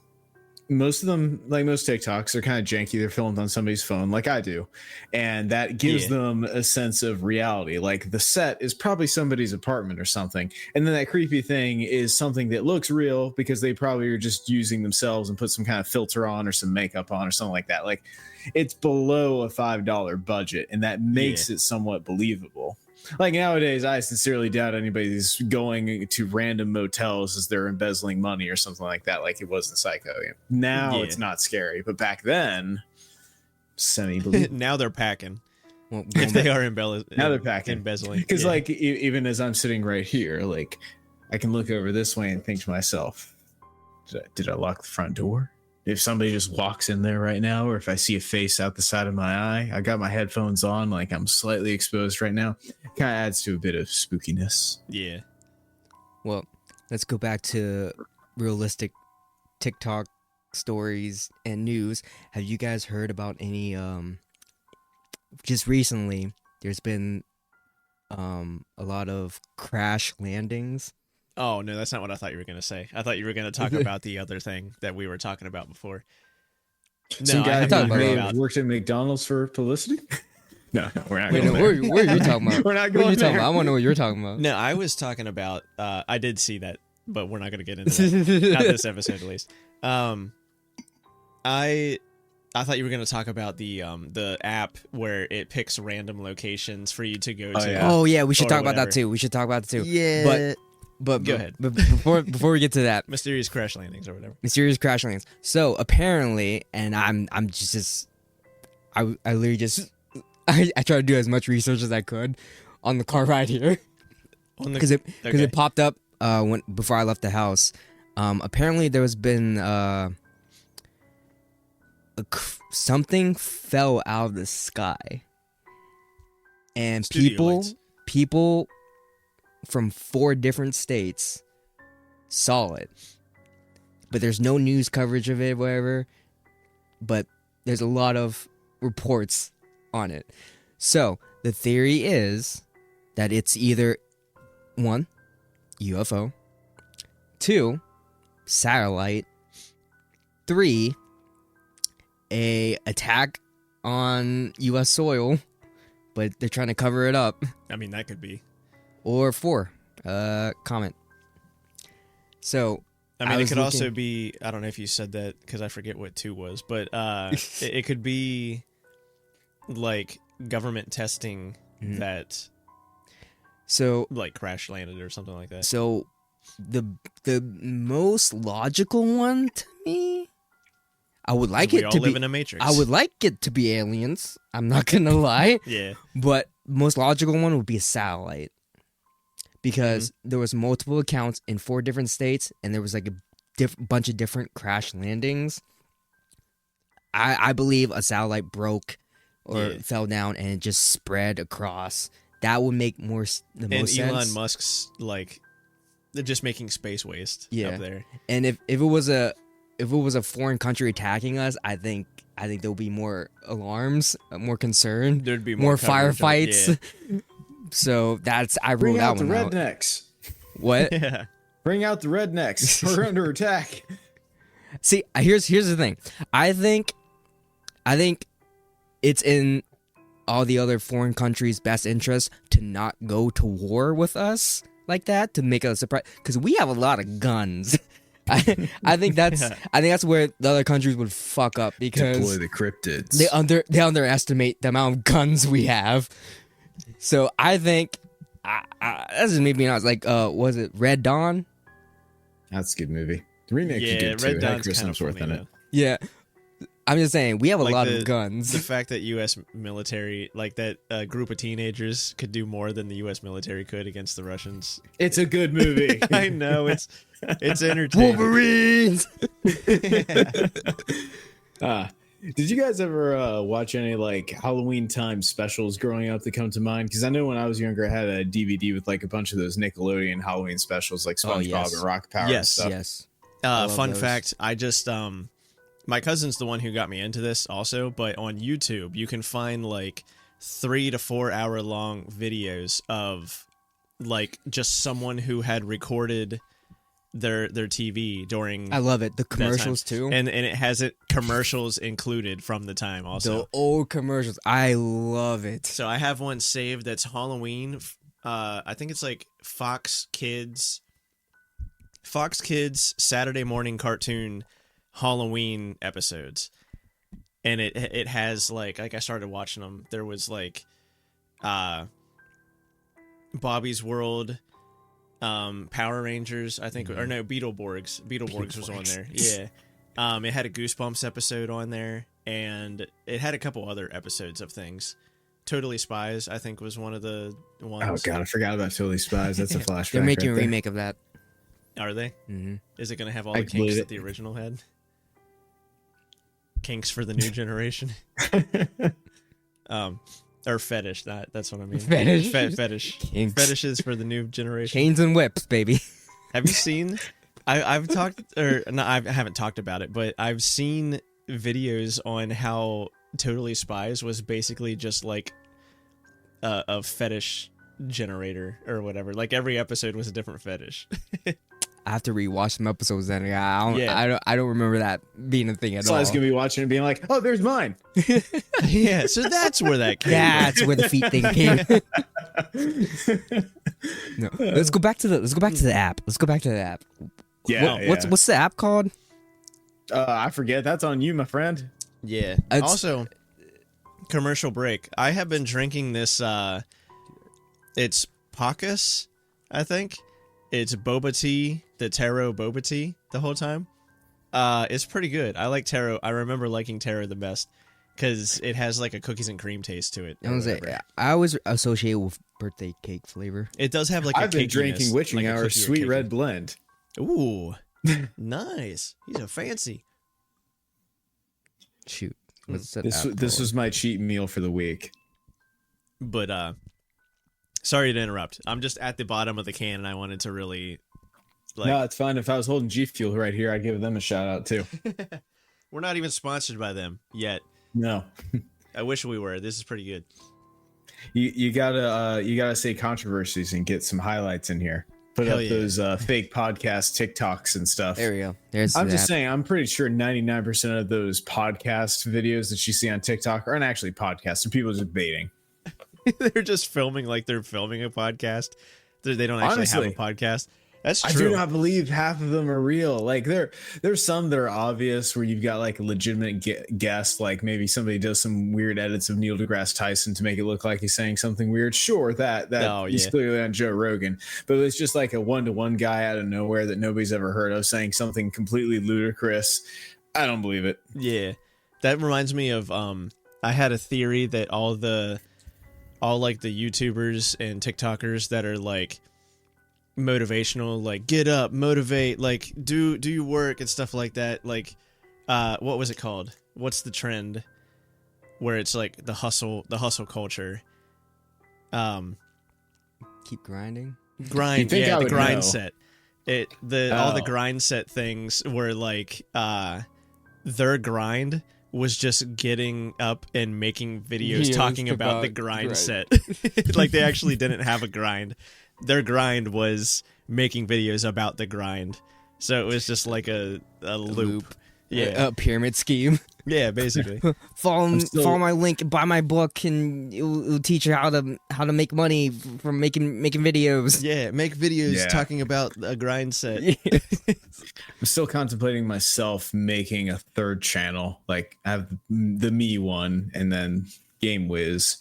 most of them, like most TikToks, are kind of janky. They're filmed on somebody's phone like I do, and that gives them a sense of reality. Like the set is probably somebody's apartment or something, and then that creepy thing is something that looks real because they probably are just using themselves and put some kind of filter on or some makeup on or something like that. Like it's below a $5 budget, and that makes it somewhat believable. Like nowadays, I sincerely doubt anybody's going to random motels as they're embezzling money or something like that, like it was in Psycho. Now it's not scary, but back then, semi-believable. Now they're packing. Well, if they are now they're packing, embezzling. Because like even as I'm sitting right here, like I can look over this way and think to myself, did I lock the front door? If somebody just walks in there right now, or if I see a face out the side of my eye, I got my headphones on, like I'm slightly exposed right now. It kind of adds to a bit of spookiness. Yeah. Well, let's go back to realistic TikTok stories and news, have you guys heard about any just recently there's been a lot of crash landings? Oh no, that's not what I thought you were going to say. I thought you were going to talk about the other thing that we were talking about before. Some No, guy I haven't who heard may about. have worked at McDonald's for publicity. No, we're not Wait, going no, there. where are you talking about? We're not What are going you talking there. about? I want to know what you're talking about. No, I was talking about. I did see that, but we're not going to get into that. Not this episode, at least. I thought you were going to talk about the app where it picks random locations for you to go to. yeah. Oh yeah, we should Or talk about that whatever. too. We should talk about it too. Yeah. But Go ahead. But before we get to that, Mysterious crash landings or whatever. mysterious crash landings. So apparently, and I'm just I literally just I tried to do as much research as I could on the car ride here because it popped up before I left the house. Apparently there has been something fell out of the sky, and Studio lights. people from 4 different states saw it, but there's no news coverage of it, whatever. But there's a lot of reports on it. So the theory is that it's either 1, UFO, 2, satellite, 3, a attack on U.S. soil, but they're trying to cover it up, I mean, that could be. or 4, comet. So I mean, it was could also looking- be. I don't know if you said that because I forget what 2 was, but it could be like government testing Mhm. that So like crash landed or something like that. So the most logical one to me, I would like we it all to live be in a matrix. I would like it to be aliens. I'm not gonna lie, Yeah. but most logical one would be a satellite, because Mm-hmm. there was multiple accounts in 4 different states, and there was like a bunch of different crash landings. I believe a satellite broke or Yeah. fell down and it just spread across. That would make the And most Elon sense. Musk's like they're just making space waste Yeah. up there. And if it was a foreign country attacking us, I think there'll be more alarms, more concern, There'd be more coverage of- firefights. So I Bring ruled out that the one out. rednecks. What? Yeah. Bring out the rednecks. We're under attack. See, here's the thing. I think it's in all the other foreign countries' best interest to not go to war with us like that, to make us a surprise, because we have a lot of guns. I think that's where the other countries would fuck up, because Deploy the cryptids. they underestimate the amount of guns we have. So I think that's just me being honest. Like, was it Red Dawn? That's a good movie. The remake is Yeah, good too. Red It had Dawn's Chris kind of Hemsworth funny, in it. though. Yeah, I'm just saying we have a Like lot the- of guns. The fact that U.S. military, like that group of teenagers, could do more than the U.S. military could against the Russians. It's a good movie. I know it's entertaining. Wolverines. Did you guys ever watch any like Halloween time specials growing up that come to mind? Because I know when I was younger, I had a DVD with like a bunch of those Nickelodeon Halloween specials, like SpongeBob yes. and Rocket Power. Yes, and stuff. Yes. love Fun those. fact: I just my cousin's the one who got me into this also, but on YouTube you can find like 3 to 4 hour long videos of like just someone who had recorded their TV during I love it. The that time. commercials too. and it has commercials included from the time also. The old commercials. I love it. So I have one saved that's Halloween. I think it's like Fox Kids Saturday morning cartoon Halloween episodes, and it has like I started watching them. There was like Bobby's World, Power Rangers, I think, or no, Beetleborgs was on there. Yeah. It had a Goosebumps episode on there, and it had a couple other episodes of things. Totally Spies, I think, was one of the ones. Oh god, I forgot about Totally Spies. That's a flashback. They're making right a there. remake of that. Are they? Mm-hmm. Is it going to have all I the can believe kinks it. that the original had? Kinks for the new generation? Or fetish, that's what I mean. Fetish? Fetish. Kinks. Fetishes for the new generation. Chains and whips, baby. Have you seen I've talked, or no, I haven't talked about it, but I've seen videos on how Totally Spies was basically just like a fetish generator or whatever. Like every episode was a different fetish. I have to rewatch some episodes. Then I don't remember that being a thing at all. So I was gonna be watching and being like, "Oh, there's mine." Yeah, so that's where that came. That's where the feet thing came. No, let's go back to the app. Let's go back to the app. Yeah. What's the app called? I forget. That's on you, my friend. Yeah. Also, commercial break. I have been drinking this. It's Pacus, I think. It's boba tea, the taro boba tea, the whole time. It's pretty good. I like taro. I remember liking taro the best because it has like a cookies and cream taste to it. I always associate it with birthday cake flavor. It does have like I've been drinking Witching like Hour Sweet Red Blend. Ooh, nice. He's a fancy. Shoot. This was my cheat meal for the week. But sorry to interrupt. I'm just at the bottom of the can, and I wanted to really. No, it's fine. If I was holding G Fuel right here, I'd give them a shout out too. We're not even sponsored by them yet. No. I wish we were. This is pretty good. You gotta say controversies and get some highlights in here. Put up those fake podcast TikToks and stuff. There we go. I'm just saying, I'm pretty sure 99% of those podcast videos that you see on TikTok aren't actually podcasts. They're people just baiting. They're just filming like they're filming a podcast. They don't actually have a podcast. That's true. I do not believe half of them are real. Like there's some that are obvious where you've got like a legitimate guest, like maybe somebody does some weird edits of Neil deGrasse Tyson to make it look like he's saying something weird. Sure, he's clearly on Joe Rogan, but it's just like a one-to-one guy out of nowhere that nobody's ever heard of saying something completely ludicrous. I don't believe it. Yeah, that reminds me of I had a theory that all like the YouTubers and TikTokers that are like motivational, like get up, motivate, like do your work and stuff like that, like what was it called, what's the trend where it's like the hustle culture, keep grinding, the grind set, all the grind set things were like their grind was just getting up and making videos talking about the grind set. Like they actually didn't have a grind. Their grind was making videos about the grind. So it was just like a loop. Yeah. A pyramid scheme. Yeah, basically. follow my link, buy my book, and it'll teach you how to make money from making videos. Yeah, make videos talking about a grind set. Yeah. I'm still contemplating myself making a third channel. Like I have the me one and then GameWiz.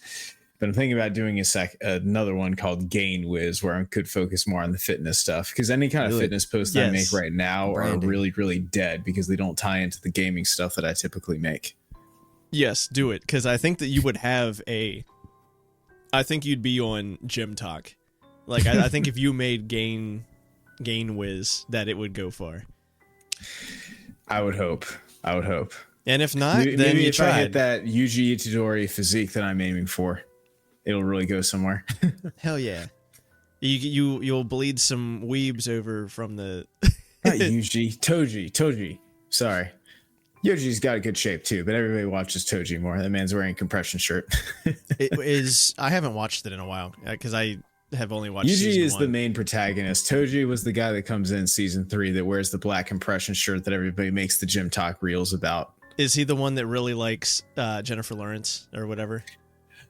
But I'm thinking about doing another one called GameWiz, where I could focus more on the fitness stuff. Because any kind of fitness posts I make right now are really, really dead because they don't tie into the gaming stuff that I typically make. Yes, do it. Because I think that you would have I think you'd be on Gym Talk. Like, I think if you made GameWiz, that it would go far. I would hope. And if not, then maybe you if I hit that Yuji Itadori physique that I'm aiming for, it'll really go somewhere. Hell yeah. You'll bleed some weebs over from the not Yuji, Toji. Sorry. Yuji's got a good shape too, but everybody watches Toji more. That man's wearing a compression shirt. I haven't watched it in a while because I have only watched Yuji is 1. the main protagonist. Toji was the guy that comes in season 3 that wears the black compression shirt that everybody makes the Gym Talk reels about. Is he the one that really likes Jennifer Lawrence or whatever?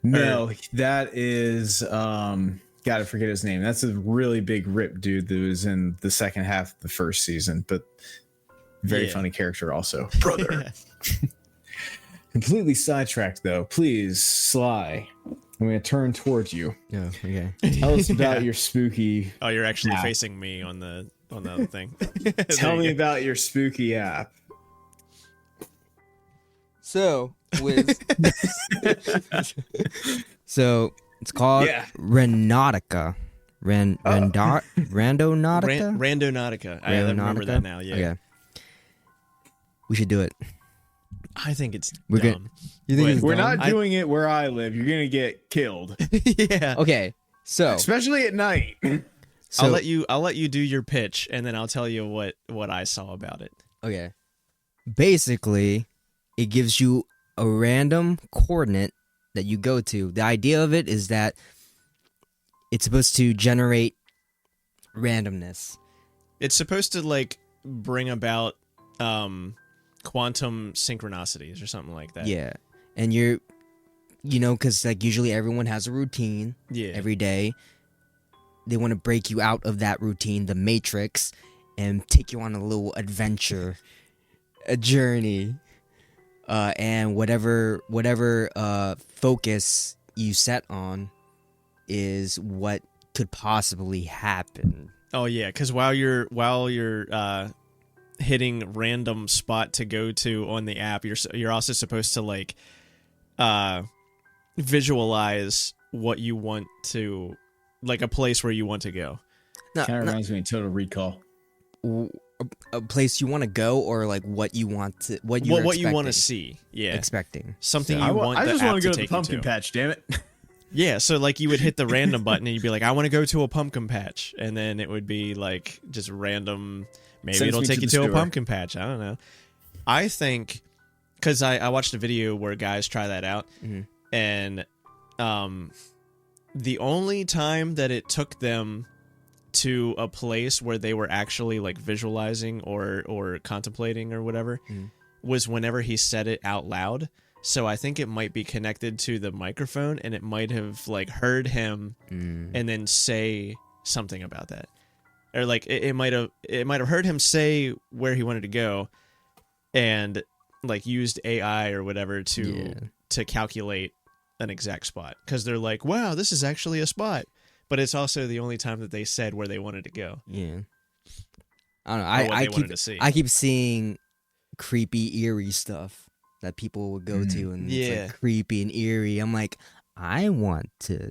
No, that is gotta forget his name. That's a really big rip dude that was in the second half of the first season, but very funny character also. Brother. Completely sidetracked though. Please, Sly. I'm gonna turn towards you. Yeah, okay. Tell us about your spooky. Oh, you're actually facing me on the other thing. Tell me about your spooky app. So it's called Randonautica. Randonautica? Randonautica. I remember that now, yeah. Okay. We should do it. I think it's dumb. You think we're not doing it where I live. You're going to get killed. Yeah. Okay. So especially at night. I'll let you do your pitch, and then I'll tell you what I saw about it. Okay. Basically, it gives you a random coordinate that you go to. The idea of it is that it's supposed to generate randomness. It's supposed to like bring about quantum synchronicities or something like that. Yeah. And because like usually everyone has a routine every day. They want to break you out of that routine, the matrix, and take you on a little adventure, a journey. And whatever focus you set on is what could possibly happen. Oh yeah, because while you're hitting random spot to go to on the app, you're also supposed to like visualize what you want to, like a place where you want to go. Kind of reminds me of Total Recall. A place you want to go, or like what you want to, what you want to see. Yeah, expecting something I just want to go to the pumpkin pumpkin patch. Damn it. Yeah, so like you would hit the random button and you'd be like, I want to go to a pumpkin patch, and then it would be like just random. Maybe it'll take you to a pumpkin patch. I don't know. I think because I watched a video where guys try that out, and the only time that it took them to a place where they were actually like visualizing or contemplating or whatever was whenever he said it out loud. So I think it might be connected to the microphone, and it might have like heard him and then say something about that, or like it might have heard him say where he wanted to go, and like used AI or whatever to calculate an exact spot, because they're like, wow, this is actually a spot. But it's also the only time that they said where they wanted to go. Yeah. I don't know. I keep seeing creepy, eerie stuff that people would go to, and it's like creepy and eerie. I'm like, I want to.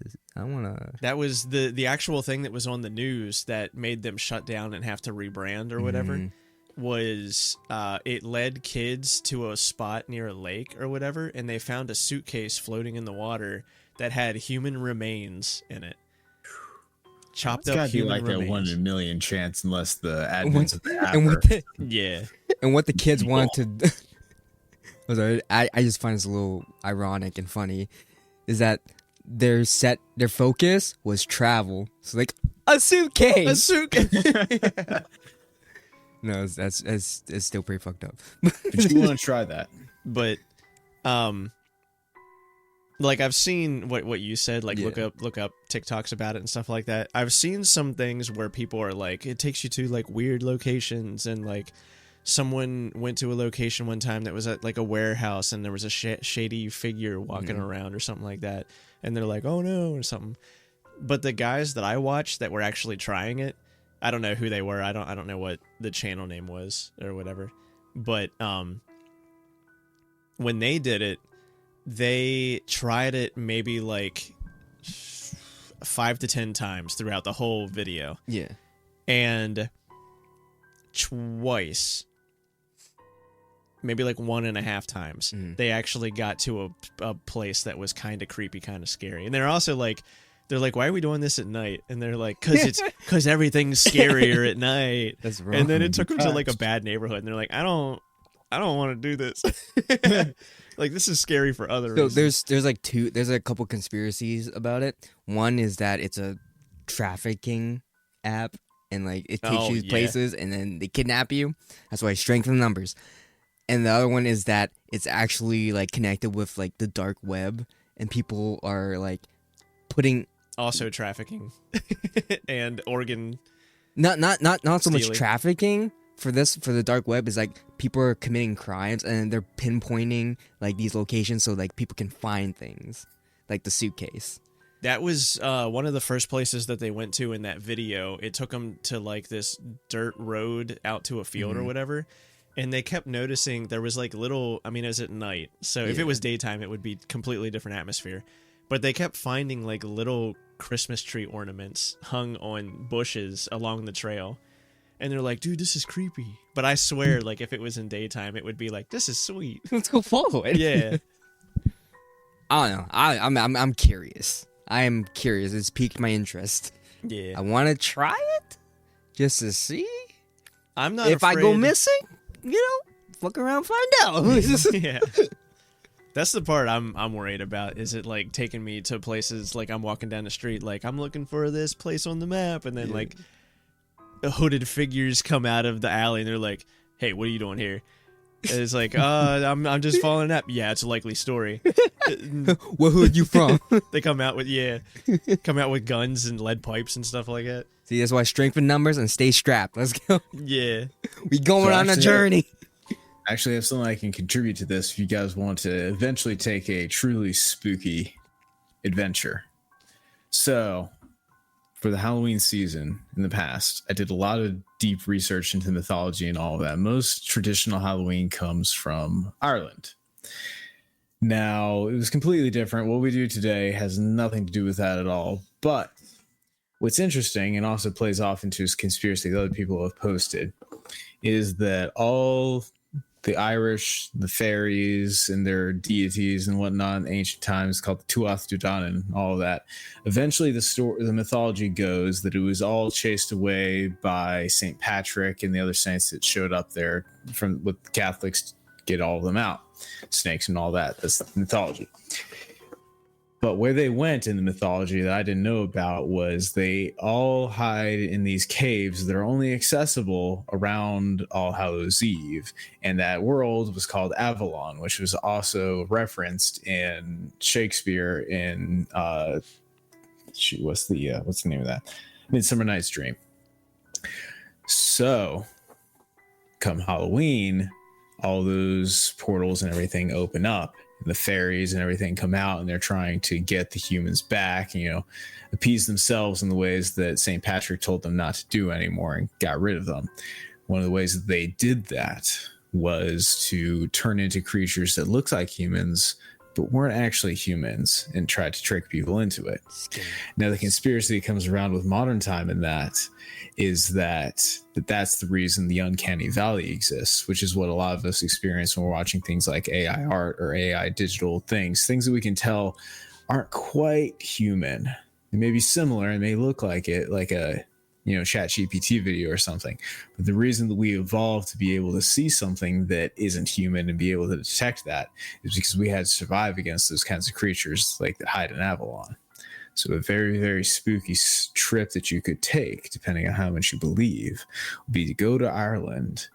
That was the actual thing that was on the news that made them shut down and have to rebrand or whatever. Was it led kids to a spot near a lake or whatever, and they found a suitcase floating in the water that had human remains in it. Chopped up human remains. That 1 in a million chance, unless the admins of the app and what the kids wanted to. I just find this a little ironic and funny, is that their focus was travel. So like a suitcase. No, that's still pretty fucked up. But you want to try that. But like I've seen what you said, like look up TikToks about it and stuff like that. I've seen some things where people are like, it takes you to like weird locations, and like someone went to a location one time that was at like a warehouse, and there was a shady figure walking around or something like that, and they're like, oh no, or something. But the guys that I watched that were actually trying it, I don't know who they were. I don't know what the channel name was or whatever. But when they did it, they tried it maybe like 5 to 10 times throughout the whole video. Yeah. And twice, maybe like 1.5 times, they actually got to a place that was kind of creepy, kind of scary. And they're also like, why are we doing this at night? And they're like, because everything's scarier at night. That's wrong. And then it took them to like a bad neighborhood, and they're like, I don't want to do this. Like, this is scary for other reasons. There's a couple conspiracies about it. One is that it's a trafficking app, and like it takes you places, and then they kidnap you. That's why strength in numbers. And the other one is that it's actually like connected with like the dark web, and people are like putting also trafficking and organ. Not so much trafficking. For the dark web is like people are committing crimes, and they're pinpointing like these locations so like people can find things, like the suitcase. That was one of the first places that they went to in that video. It took them to like this dirt road out to a field or whatever, and they kept noticing there was like little. I mean, it was at night, so if it was daytime, it would be completely different atmosphere. But they kept finding like little Christmas tree ornaments hung on bushes along the trail. And they're like, dude, this is creepy. But I swear, like, if it was in daytime, it would be like, this is sweet. Let's go follow it. Yeah. I don't know. I'm curious. I am curious. It's piqued my interest. Yeah. I want to try it just to see. I'm not if afraid. I go missing, fuck around, find out. Yeah. That's the part I'm worried about. Is it like taking me to places like I'm walking down the street, like I'm looking for this place on the map, and then like hooded figures come out of the alley and they're like, "Hey, what are you doing here?" And it's like, I'm just following up. Yeah, it's a likely story. What hood you from? They come out with guns and lead pipes and stuff like that. See, that's why strength in numbers and stay strapped. Let's go. Yeah, we going on a journey. Actually, I have something I can contribute to this if you guys want to eventually take a truly spooky adventure. So, for the Halloween season in the past, I did a lot of deep research into mythology and all of that. Most traditional Halloween comes from Ireland. Now, it was completely different. What we do today has nothing to do with that at all. But what's interesting, and also plays off into a conspiracy that other people have posted, is that all the Irish, the fairies, and their deities and whatnot in ancient times, called the Tuath Dudanan and all of that. Eventually, the mythology goes that it was all chased away by St. Patrick and the other saints that showed up there from with the Catholics get all of them out, snakes and all that. That's the mythology. But where they went in the mythology that I didn't know about was they all hide in these caves that are only accessible around All Hallows Eve. And that world was called Avalon, which was also referenced in Shakespeare in what's the name of that? Midsummer Night's Dream. So come Halloween, all those portals and everything open up. The fairies and everything come out, and they're trying to get the humans back, appease themselves in the ways that St. Patrick told them not to do anymore and got rid of them. One of the ways that they did that was to turn into creatures that looked like humans but weren't actually humans and tried to trick people into it. Now, the conspiracy that comes around with modern time in that is that's the reason the uncanny valley exists, which is what a lot of us experience when we're watching things like AI art or AI digital things that we can tell aren't quite human. They may be similar and may look like it, like a chat GPT video or something. But the reason that we evolved to be able to see something that isn't human and be able to detect that is because we had to survive against those kinds of creatures like that hide in Avalon. So a very, very spooky trip that you could take, depending on how much you believe, would be to go to Ireland,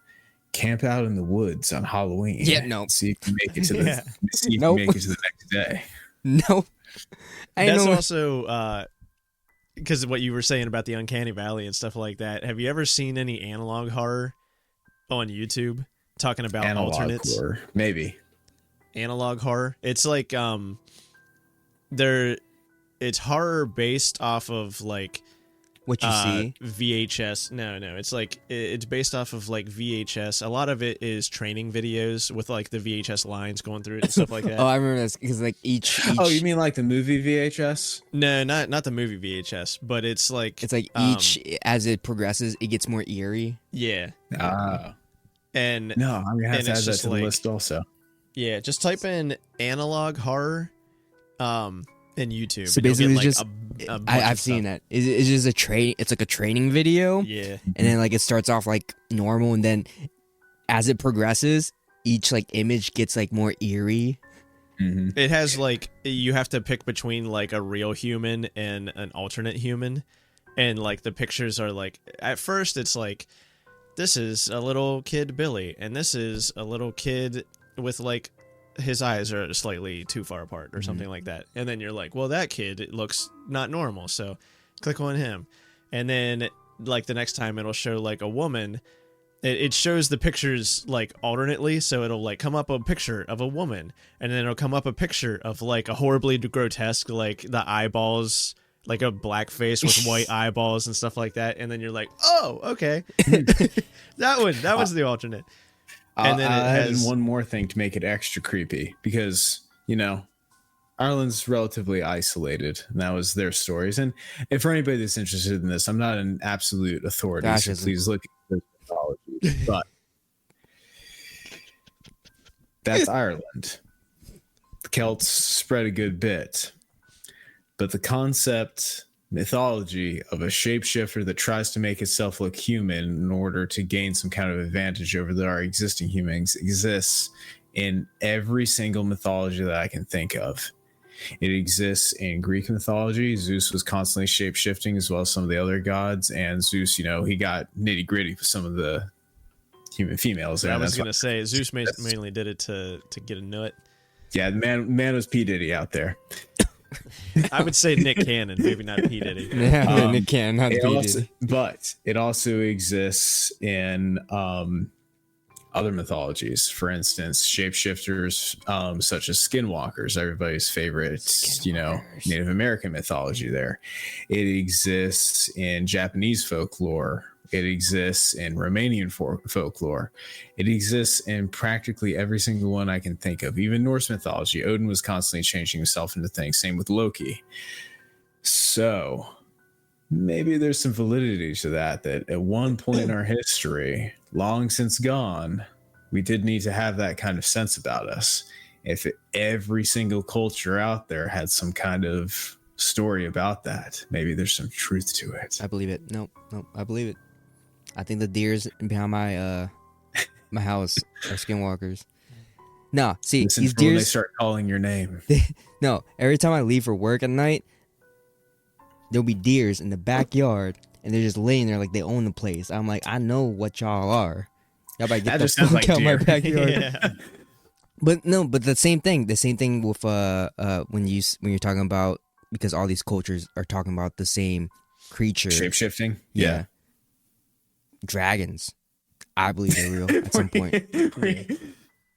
camp out in the woods on Halloween. Yeah, no. See if you make it to the make it to the next day. No. That's also because of what you were saying about the uncanny valley and stuff like that. Have you ever seen any analog horror on YouTube talking about analog alternates? Horror, maybe. Analog horror. It's like it's horror based off of like what you see. VHS. No, it's like it's based off of like VHS. A lot of it is training videos with like the VHS lines going through it and stuff like that. Oh, I remember this because like each. Oh, you mean like the movie VHS? No, not the movie VHS, but it's like each as it progresses, it gets more eerie. Yeah. And no, I'm gonna have to add that to the list also. Yeah, just type in analog horror, in YouTube. So basically, like just I've seen that. It's just a train. It's like a training video. Yeah, and then like it starts off like normal, and then as it progresses, each like image gets like more eerie. Mm-hmm. It has like you have to pick between like a real human and an alternate human, and like the pictures are like at first it's like this is a little kid Billy, and this is a little kid with like his eyes are slightly too far apart or something like that. And then you're like, well, that kid looks not normal, so click on him. And then like the next time it'll show like a woman. It shows the pictures like alternately, so it'll like come up a picture of a woman, and then it'll come up a picture of like a horribly grotesque, like the eyeballs, like a black face with white eyeballs and stuff like that. And then you're like, oh, okay. that was the alternate. And then it has one more thing to make it extra creepy because, Ireland's relatively isolated, and that was their stories. And if for anybody that's interested in this, I'm not an absolute authority, so please look at the mythology. But that's Ireland. The Celts spread a good bit. But the concept mythology of a shapeshifter that tries to make itself look human in order to gain some kind of advantage over our existing humans exists in every single mythology that I can think of. It exists in Greek mythology. Zeus was constantly shape-shifting, as well as some of the other gods. And Zeus, he got nitty-gritty with some of the human females there. I was going to say, Zeus mainly did it to get a nut. Yeah, the man was P. Diddy out there. I would say Nick Cannon, maybe not P. Diddy. Yeah, Nick Cannon, not P. Diddy. But it also exists in other mythologies. For instance, shapeshifters such as skinwalkers, everybody's favorite, Native American mythology there. It exists in Japanese folklore. It exists in Romanian folklore. It exists in practically every single one I can think of. Even Norse mythology. Odin was constantly changing himself into things. Same with Loki. So maybe there's some validity to that at one point in our history, long since gone, we did need to have that kind of sense about us. If every single culture out there had some kind of story about that, maybe there's some truth to it. I believe it. Nope, I believe it. I think the deers behind my my house are skinwalkers. No, see, Listen these for when deers. they start calling your name. No, every time I leave for work at night, there'll be deers in the backyard, and they're just laying there like they own the place. I'm like, I know what y'all are. Y'all better get the fuck out my backyard. Yeah. But the same thing. The same thing with when you're talking about, because all these cultures are talking about the same creature. Shape-shifting? Yeah. Dragons. I believe they're real at some point.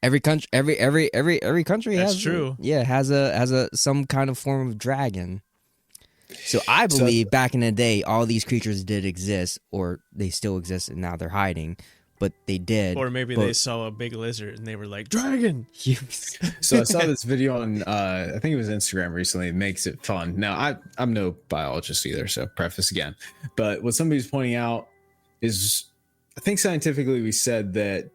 Every country That's has true. Has a some kind of form of dragon. So I believe back in the day, all these creatures did exist, or they still exist, and now they're hiding. But they did. Or maybe they saw a big lizard and they were like, dragon. So I saw this video on, I think it was Instagram recently. It makes it fun. Now, I'm no biologist either, so preface again. But what somebody's pointing out is, I think scientifically we said that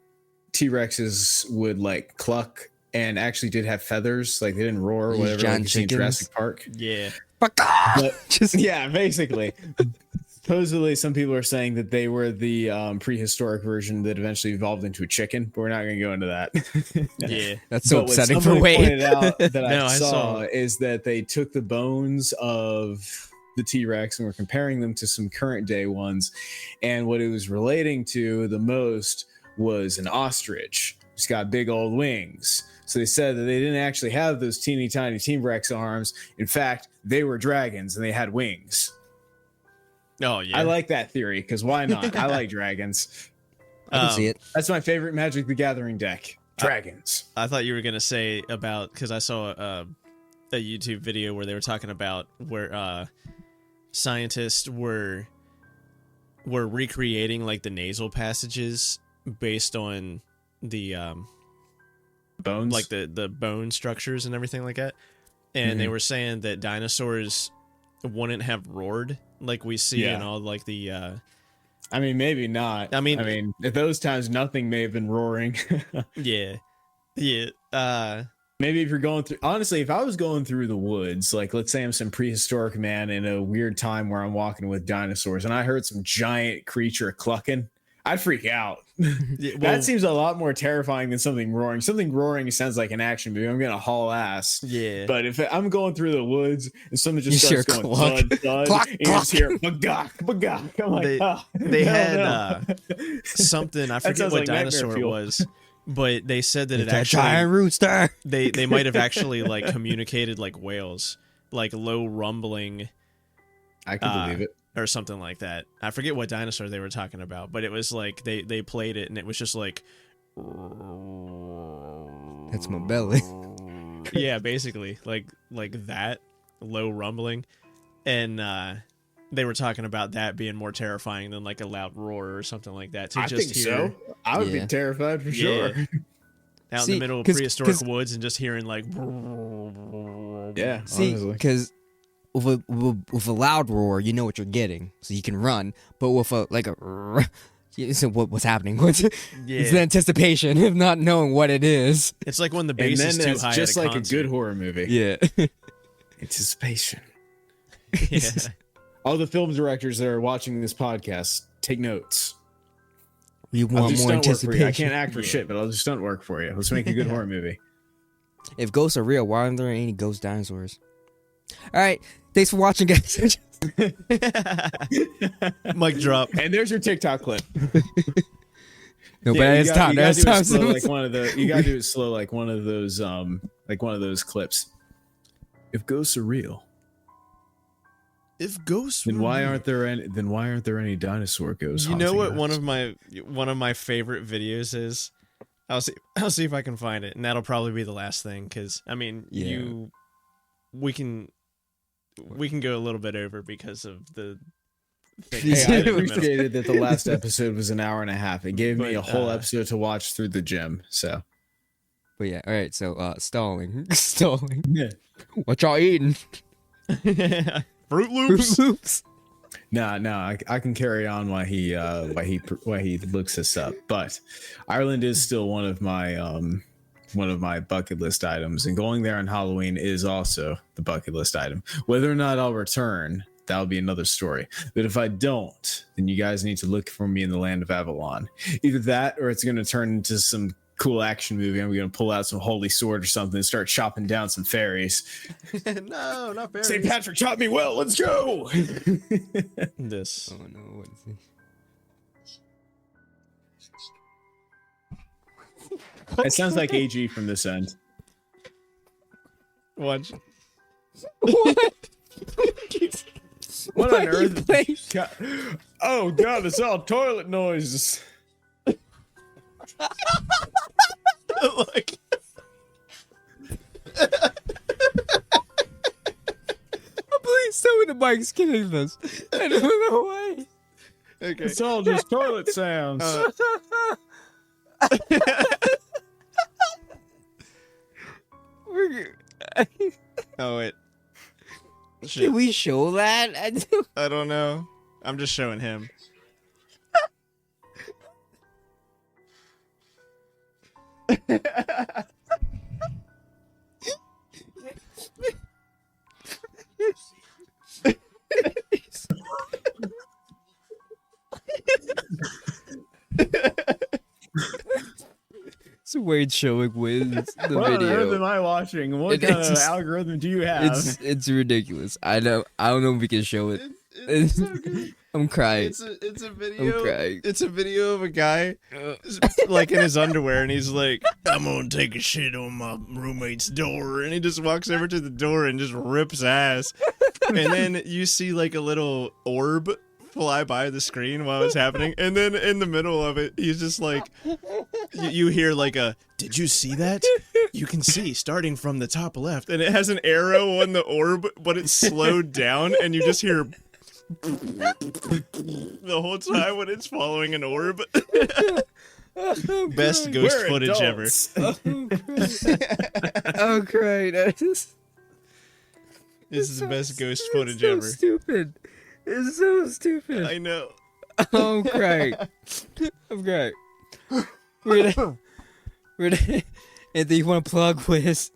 T-Rexes would like cluck and actually did have feathers. Like they didn't roar or whatever like you see in Jurassic Park. Yeah. But, yeah, basically. Supposedly, some people are saying that they were the prehistoric version that eventually evolved into a chicken, but we're not going to go into that. Yeah, that's so upsetting for Wade. Pointed out that I saw is that they took the bones of the T-Rex and were comparing them to some current day ones, and what it was relating to the most was an ostrich. It's got big old wings. So they said that they didn't actually have those teeny tiny T-Rex arms. In fact, they were dragons and they had wings. Oh yeah, I like that theory because why not? I like dragons. I can see it. That's my favorite Magic the Gathering deck. Dragons. I thought you were gonna say about, because I saw a YouTube video where they were talking about where scientists were recreating like the nasal passages based on the bones, like the bone structures and everything like that, and they were saying that dinosaurs wouldn't have roared like we see in all like the I mean, maybe not. I mean at those times nothing may have been roaring. yeah Maybe if you're going through, honestly, if I was going through the woods, like let's say I'm some prehistoric man in a weird time where I'm walking with dinosaurs and I heard some giant creature clucking, I'd freak out. That seems a lot more terrifying than something roaring. Something roaring sounds like an action movie. I'm gonna haul ass. Yeah. But if I'm going through the woods and something just starts going thud, thud, clock, and you just hear bagok, bagok. I'm like, they had something, I forget what dinosaur it was, but they said that it actually giant rooster. They might have actually like communicated like whales, like low rumbling. I can believe it. Or something like that. I forget what dinosaur they were talking about, but it was like they played it and it was just like, that's my belly. Yeah, basically like that low rumbling, and they were talking about that being more terrifying than like a loud roar or something like that. To I just think hear, so. I would be terrified for sure. Out in the middle of prehistoric woods and just hearing like, yeah. See, because with a loud roar, you know what you're getting, so you can run. But with a so what's happening? It's the anticipation of not knowing what it is. It's like when the bass is too high. Just at a like concert. a good horror movie. Yeah. Anticipation. Yeah. All the film directors that are watching this podcast, take notes. We want more anticipation. I can't act for shit, but I'll just stunt work for you. Let's make a good horror movie. If ghosts are real, why aren't there any ghost dinosaurs? All right. Thanks for watching, guys. Mic drop. And there's your TikTok clip. No, but it's time. That's time. Like one of the. You gotta do it slow, like one of those. Like one of those clips. If ghosts are real, if ghosts, then why aren't there any? Then why aren't there any dinosaur ghosts? You know what? One of my favorite videos is. I'll see if I can find it, and that'll probably be the last thing. Because I mean, we can go a little bit over because of the. Hey, I appreciated that the last episode was an hour and a half. It gave me a whole episode to watch through the gym. So, but yeah, all right. So stalling. Yeah. What y'all eating? Fruit Loops. No, I can carry on while he looks this up. But Ireland is still one of my bucket list items, and going there on Halloween is also the bucket list item. Whether or not I'll return, that'll be another story. But if I don't, then you guys need to look for me in the land of Avalon. Either that, or it's going to turn into some cool action movie. I'm going to pull out some holy sword or something and start chopping down some fairies. No, not fairies. St. Patrick taught me well. Let's go. This. Oh no, what is this? It sounds like AG from this end. Watch. What? What on earth? Oh god, it's all toilet noises. Look. Please tell me the mic's kidding this. I don't know why. Okay. It's all just toilet sounds. Oh wait. Shit. Can we show that? I don't know. I'm just showing him. It's a weird showing with the What on earth video. am I watching? What kind of algorithm do you have? It's ridiculous. I don't know if we can show it. It's so good. I'm crying. It's a video. I'm crying. It's a video of a guy like in his underwear, and he's like, "I'm gonna take a shit on my roommate's door," and he just walks over to the door and just rips ass. And then you see like a little orb fly by the screen while it's happening, and then in the middle of it, he's just like, you hear like a, "Did you see that? You can see starting from the top left," and it has an arrow on the orb, but it's slowed down, and you just hear. The whole time when it's following an orb. Best ghost footage ever. Oh, great. This is the best ghost footage ever. Stupid. It's so stupid. I know. Oh, great. I'm great. We're gonna Anthony, you want to plug Wiz?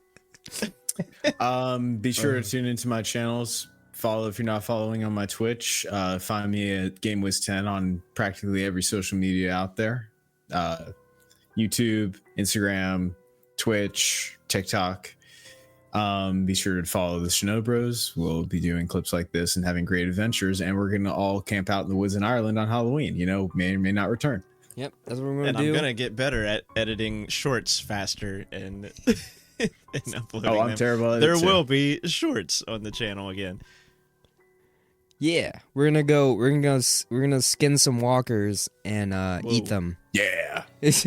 Be sure to tune into my channels. Follow if you're not following on my Twitch. Find me at GameWiz10 on practically every social media out there. YouTube, Instagram, Twitch, TikTok. Be sure to follow the ShinoBroz. We'll be doing clips like this and having great adventures, and we're gonna all camp out in the woods in Ireland on Halloween. You know, may or may not return. Yep, that's what we're gonna And do. I'm gonna get better at editing shorts faster and, and uploading Oh, I'm them. terrible at it There too. will be shorts on the channel again. Yeah, we're gonna skin some walkers and eat them. Yeah. I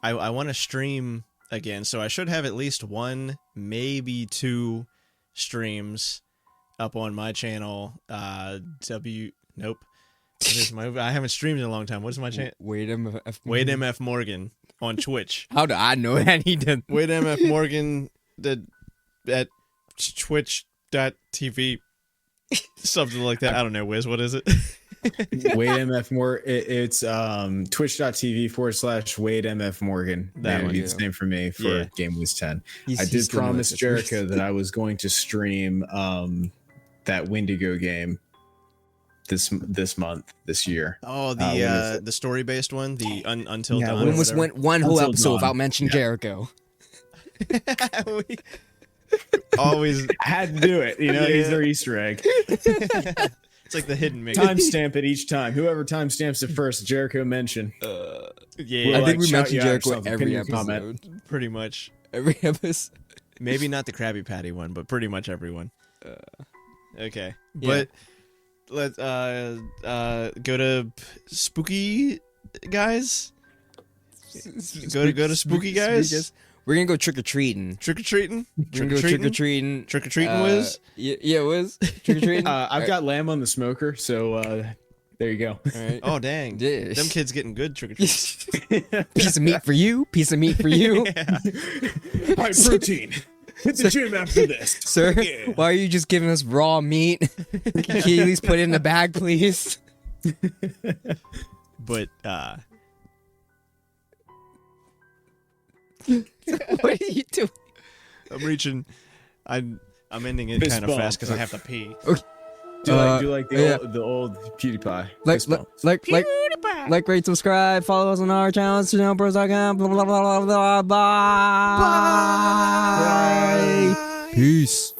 want to stream again, so I should have at least one, maybe two streams up on my channel. Nope. What is my? I haven't streamed in a long time. What is my channel? Wade MF Morgan on Twitch. How do I know that he did? Wade MF Morgan at twitch.tv, something like that. I don't know, Wiz. What is it? Wade MF Morgan. It's twitch.tv/Wade MF Morgan. That would be the same for me for GameWiz10. I did promise Jericho that I was going to stream that Wendigo game this year. Oh, the story based one, the Until Dawn. We almost went one whole episode without mentioning Jericho. We always had to do it. He's their Easter egg. It's like the hidden mix. Timestamp it each time. Whoever timestamps it first, Jericho mention. I think we mentioned Jericho every episode. Pretty much every episode. Maybe not the Krabby Patty one, but pretty much every one. Okay, but let's go to Spooky Guys. Go to Spooky Guys. We're gonna go trick or treating. Trick or treating. Trick or treating. Trick or treating, Wiz. Yeah, Wiz. Trick or treating. I've got lamb on the smoker, so there you go. All right. Oh dang! Them kids getting good trick or treats. Piece of meat for you. Piece of meat for you. High protein. Hit the gym after this, sir. Yeah. Why are you just giving us raw meat? Can you at least put it in the bag, please? But what are you doing? I'm reaching. I'm ending it kind of fast because I have to pee. Okay. Do you like the old PewDiePie? Like, rate, subscribe, follow us on our channels, ShinoBroz.com, blah, blah, blah, blah, blah, blah, bye. Peace.